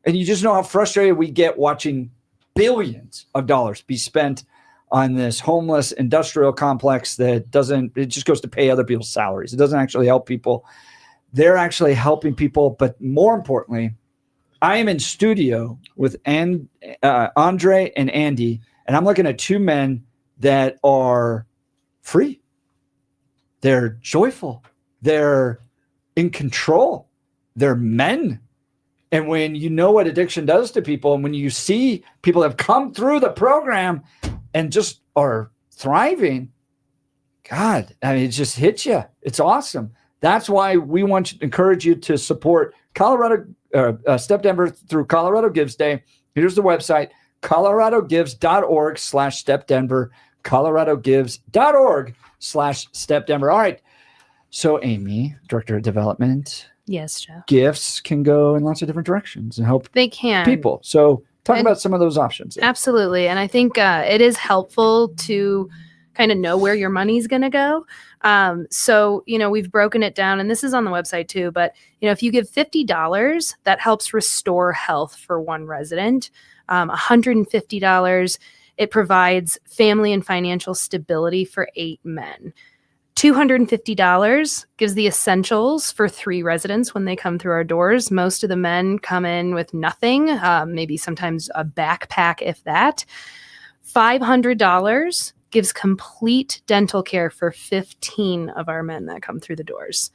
And you just know how frustrated we get watching billions of dollars be spent on this homeless industrial complex that it just goes to pay other people's salaries. It doesn't actually help people. They're actually helping people. But more importantly, I am in studio with Andre and Andy, and I'm looking at two men that are free. They're joyful. They're in control. They're men. And when you know what addiction does to people, and when you see people have come through the program and just are thriving, God, I mean, it just hits you. It's awesome. That's why we want to encourage you to support Colorado Step Denver through Colorado Gives Day. Here's the website, coloradogives.org/stepdenver, coloradogives.org/stepdenver. All right. So Amy, Director of Development. Yes, Jeff. Gifts can go in lots of different directions and help people. So talk about some of those options. Absolutely. And I think it is helpful to kind of know where your money's going to go. So, we've broken it down, and this is on the website too, but, if you give $50, that helps restore health for one resident. $150, it provides family and financial stability for 8 men. $250 gives the essentials for 3 residents when they come through our doors. Most of the men come in with nothing, maybe sometimes a backpack, if that. $500 gives complete dental care for 15 of our men that come through the doors.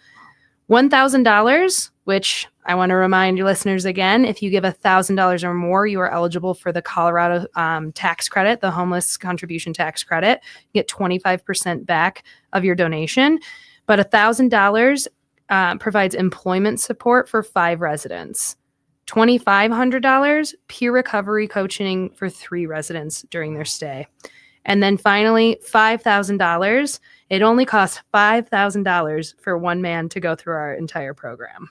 $1,000, which I want to remind your listeners again, if you give $1,000 or more, you are eligible for the Colorado tax credit, the homeless contribution tax credit. You get 25% back of your donation. But $1,000 provides employment support for 5 residents. $2,500, peer recovery coaching for 3 residents during their stay. And then finally, $5,000. It only costs $5,000 for one man to go through our entire program.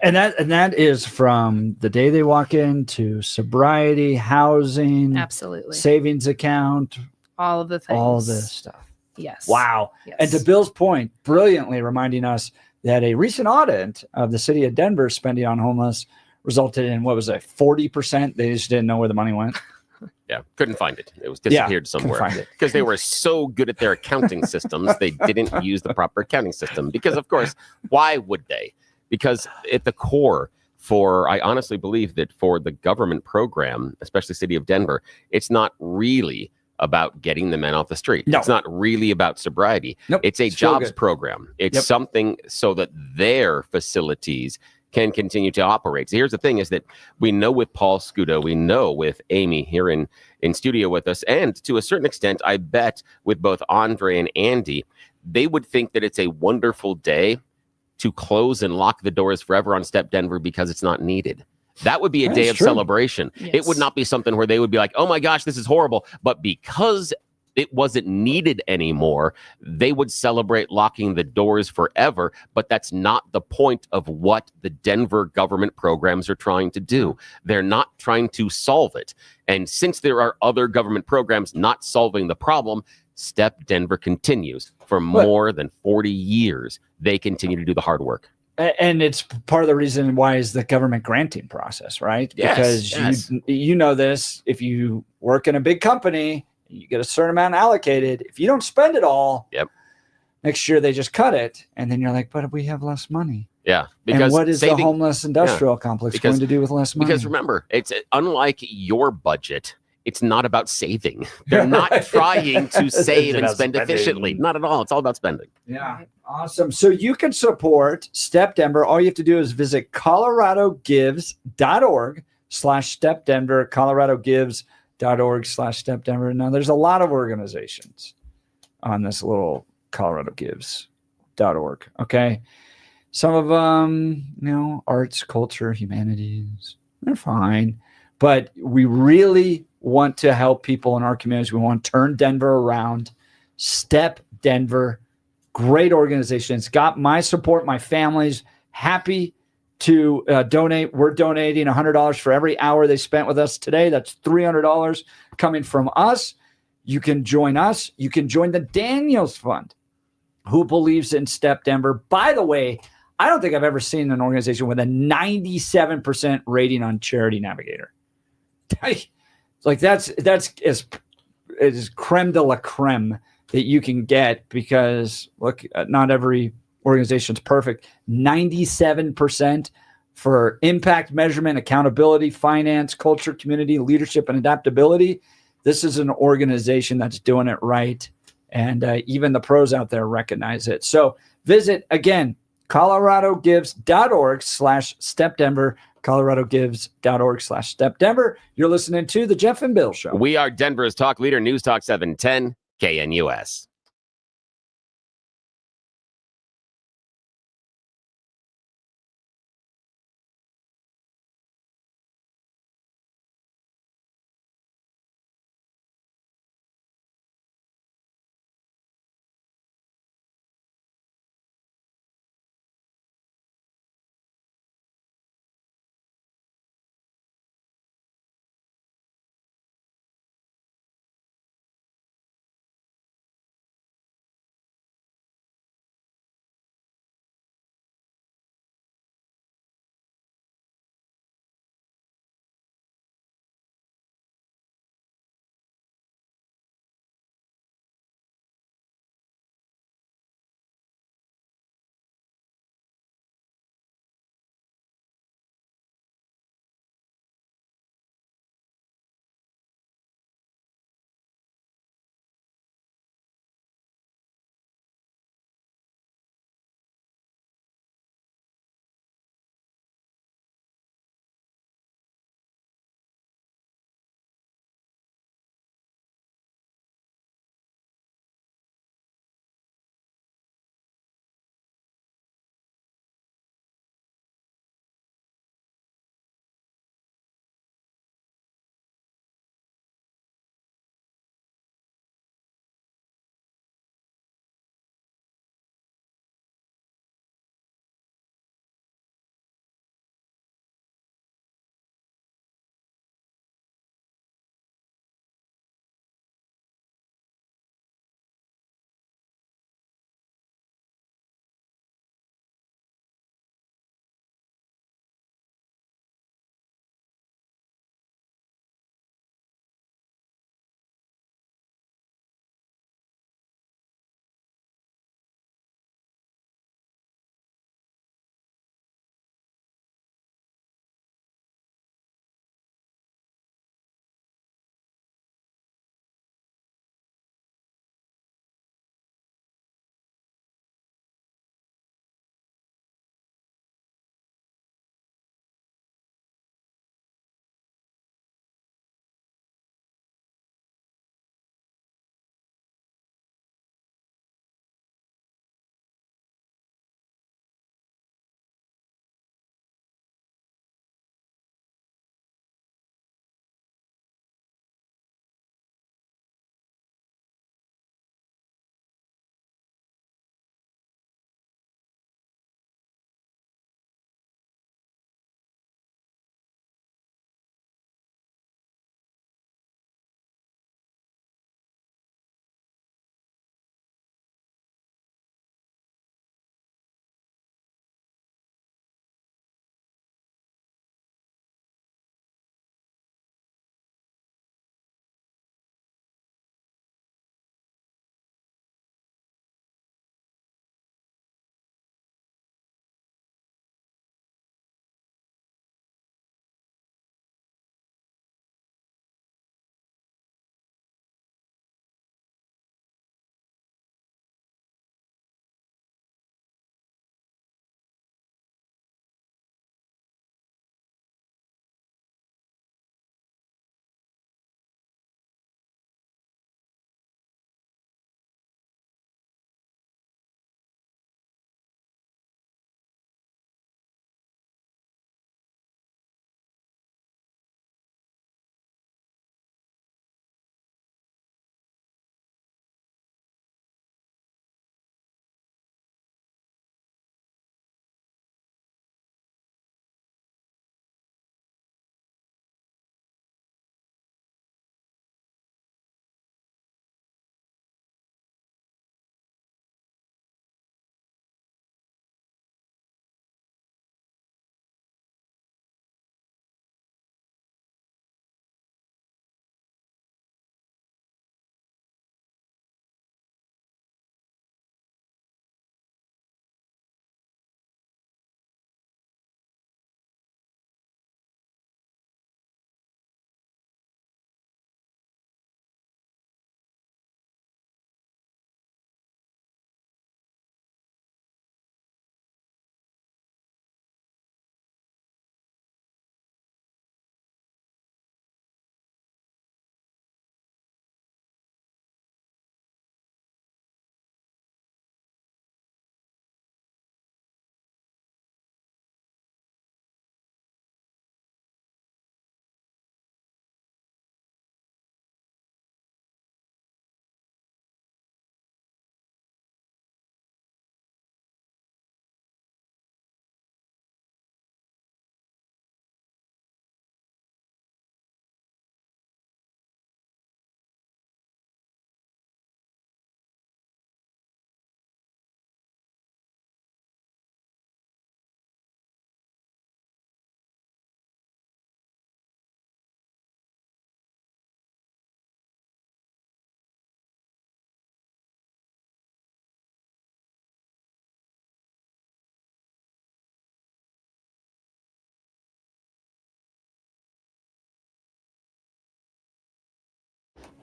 And that is from the day they walk in to sobriety, housing, absolutely, savings account, all of the things, all this stuff. Yes. Wow. Yes. And to Bill's point, brilliantly reminding us that a recent audit of the city of Denver spending on homeless resulted in, 40%? They just didn't know where the money went. Yeah, couldn't find it. It was disappeared somewhere because they were so good at their accounting systems. They didn't use the proper accounting system because, of course, why would they? Because at the core I honestly believe that for the government program, especially City of Denver, it's not really about getting the men off the street. No. It's not really about sobriety. Nope. It's a jobs program. It's something so that their facilities can continue to operate. So here's the thing is that we know with Paul Scudo, we know with Amy here in studio with us, and to a certain extent, I bet with both Andre and Andy, they would think that it's a wonderful day to close and lock the doors forever on Step Denver because it's not needed. That would be a day of celebration. Yes. It would not be something where they would be like, oh my gosh, this is horrible. But because it wasn't needed anymore, they would celebrate locking the doors forever. But that's not the point of what the Denver government programs are trying to do. They're not trying to solve it. And since there are other government programs not solving the problem, Step Denver continues. For more than 40 years, they continue to do the hard work. And it's part of the reason why is the government granting process, right? Yes, because you know this, if you work in a big company, you get a certain amount allocated. If you don't spend it all, next year they just cut it. And then you're like, but we have less money. Yeah. Because what is the homeless industrial complex going to do with less money? Because remember, it's unlike your budget. It's not about saving. They're not trying to save and spend efficiently. Not at all. It's all about spending. Yeah. Awesome. So you can support Step Denver. All you have to do is visit coloradogives.org/stepdenver, coloradogives.org stepdenver. Now, there's a lot of organizations on this little coloradogives.org. Okay. Some of them, arts, culture, humanities, they're fine. But we really want to help people in our communities. We want to turn Denver around. Step Denver, great organization. It's got my support, my family's happy to donate. We're donating $100 for every hour they spent with us today. That's $300 coming from us. You can join us. You can join the Daniels Fund, who believes in Step Denver. By the way, I don't think I've ever seen an organization with a 97% rating on Charity Navigator. Like that's as creme de la creme that you can get, because look, not every organization's perfect. 97% for impact measurement, accountability, finance, culture, community, leadership, and adaptability. This is an organization that's doing it right. And even the pros out there recognize it. So visit, again, coloradogives.org/stepdenver, coloradogives.org/stepdenver. You're listening to The Jeff and Bill Show. We are Denver's talk leader, News Talk 710 KNUS.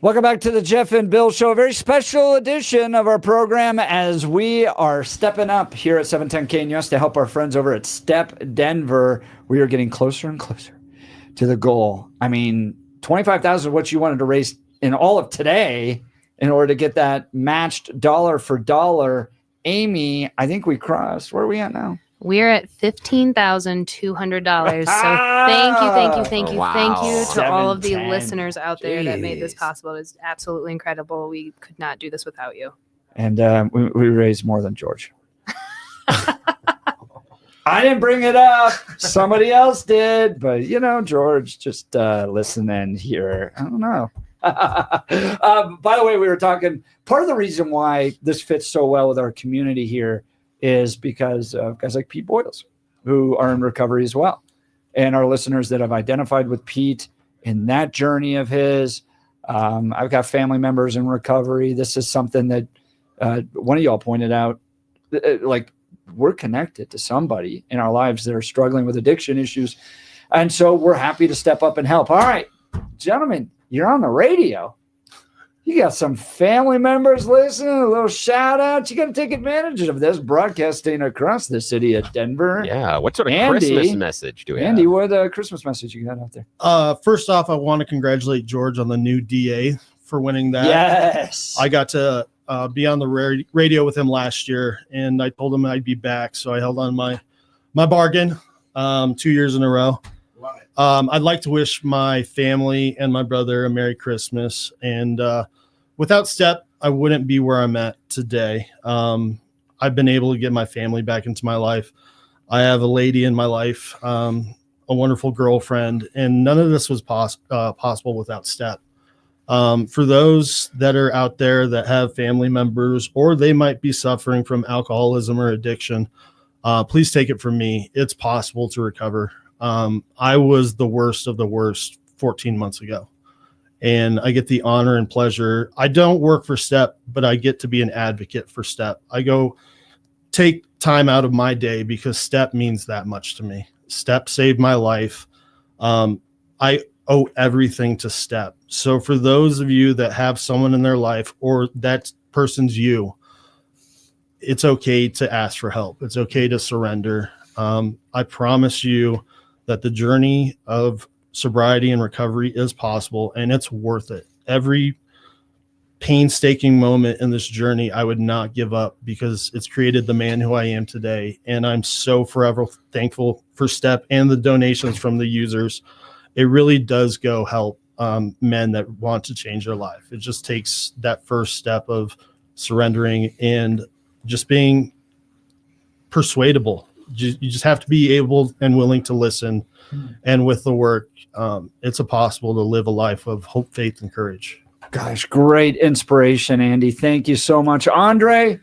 Welcome back to the Jeff and Bill Show, a very special edition of our program as we are stepping up here at 710 KNUS to help our friends over at Step Denver. We are getting closer and closer to the goal. I mean, $25,000 is what you wanted to raise in all of today in order to get that matched dollar for dollar. Amy, I think we crossed. Where are we at now? We're at $15,200. So thank you to all of the listeners out there that made this possible. It's absolutely incredible. We could not do this without you. And we raised more than George. I didn't bring it up. Somebody else did. But, George, just listen and hear. I don't know. By the way, we were talking. Part of the reason why this fits so well with our community here is because of guys like Pete Boyles, who are in recovery as well. And our listeners that have identified with Pete in that journey of his. I've got family members in recovery. This is something that one of y'all pointed out, like we're connected to somebody in our lives that are struggling with addiction issues. And so we're happy to step up and help. All right, gentlemen, you're on the radio. You got some family members listening, a little shout out. You got to take advantage of this broadcasting across the city of Denver. Yeah. What sort of Christmas message do we have? Andy, what Christmas message you got out there? First off, I want to congratulate George on the new DA for winning that. Yes. I got to be on the radio with him last year, and I told him I'd be back. So I held on my bargain 2 years in a row. I'd like to wish my family and my brother a Merry Christmas. And without Step, I wouldn't be where I'm at today. I've been able to get my family back into my life. I have a lady in my life, a wonderful girlfriend, and none of this was possible without Step. For those that are out there that have family members or they might be suffering from alcoholism or addiction, please take it from me. It's possible to recover. I was the worst of the worst 14 months ago, and I get the honor and pleasure. I don't work for Step, but I get to be an advocate for Step. I go take time out of my day because Step means that much to me. Step saved my life. I owe everything to Step. So for those of you that have someone in their life or that person's you, it's okay to ask for help. It's okay to surrender. I promise you that the journey of sobriety and recovery is possible, and it's worth it. Every painstaking moment in this journey, I would not give up because it's created the man who I am today. And I'm so forever thankful for Step and the donations from the users. It really does go help men that want to change their life. It just takes that first step of surrendering and just being persuadable. You just have to be able and willing to listen. And with the work, it's possible to live a life of hope, faith, and courage. Gosh, great inspiration, Andy. Thank you so much. Andre,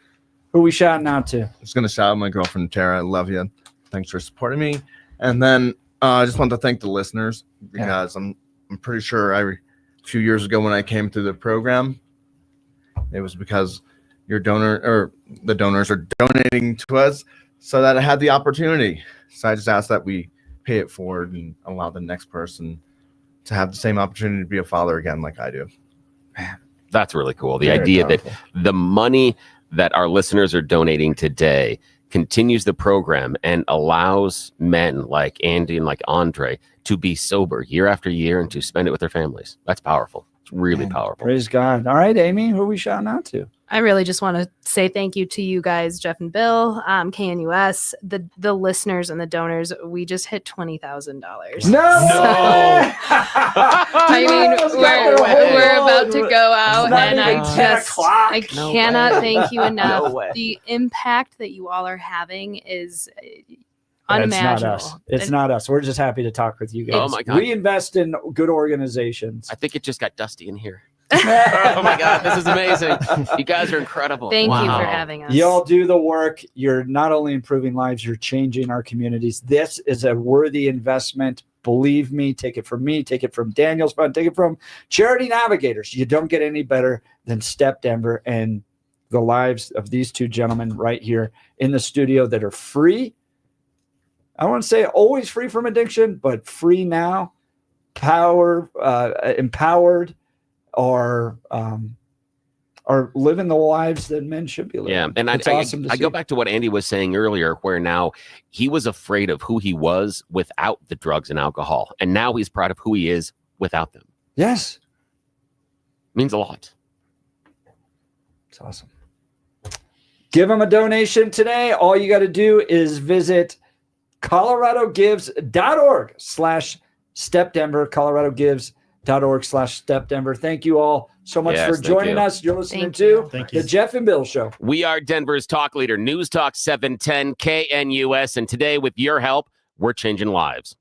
who are we shouting out to? I'm just going to shout out my girlfriend, Tara. I love you. Thanks for supporting me. And then I just want to thank the listeners because I'm pretty sure a few years ago when I came through the program, it was because the donors are donating to us so that I had the opportunity. So I just ask that we pay it forward and allow the next person to have the same opportunity to be a father again like I do. Man, that's really cool. The idea that the money that our listeners are donating today continues the program and allows men like Andy and like Andre to be sober year after year and to spend it with their families. That's powerful. It's really powerful. Praise God. All right, Amy, who are we shouting out to? I really just want to say thank you to you guys, Jeff and Bill, KNUS, the listeners and the donors. We just hit $20,000. No! I mean, we're about to go out, and I cannot thank you enough. The impact that you all are having is unimaginable. It's not us. We're just happy to talk with you guys. Oh my God. We invest in good organizations. I think it just got dusty in here. Oh my God, this is amazing. You guys are incredible. Thank you for having us. Y'all do the work. You're not only improving lives, you're changing our communities. This is a worthy investment. Believe me, take it from me, take it from Daniel's Fund, take it from Charity Navigators. You don't get any better than Step Denver and the lives of these two gentlemen right here in the studio that are free. I don't want to say always free from addiction, but free now, empowered, are living the lives that men should be living. Yeah, and it's awesome to I see. go back to what Andy was saying earlier, where now he was afraid of who he was without the drugs and alcohol, and now he's proud of who he is without them. Yes, means a lot. It's awesome. Give him a donation today. All you got to do is visit coloradogives.org/stepdenver, coloradogives.org/stepdenver. Thank you all so much for joining us. You're listening to the Jeff and Bill Show. We are Denver's talk leader, News Talk 710 KNUS. And today, with your help, we're changing lives.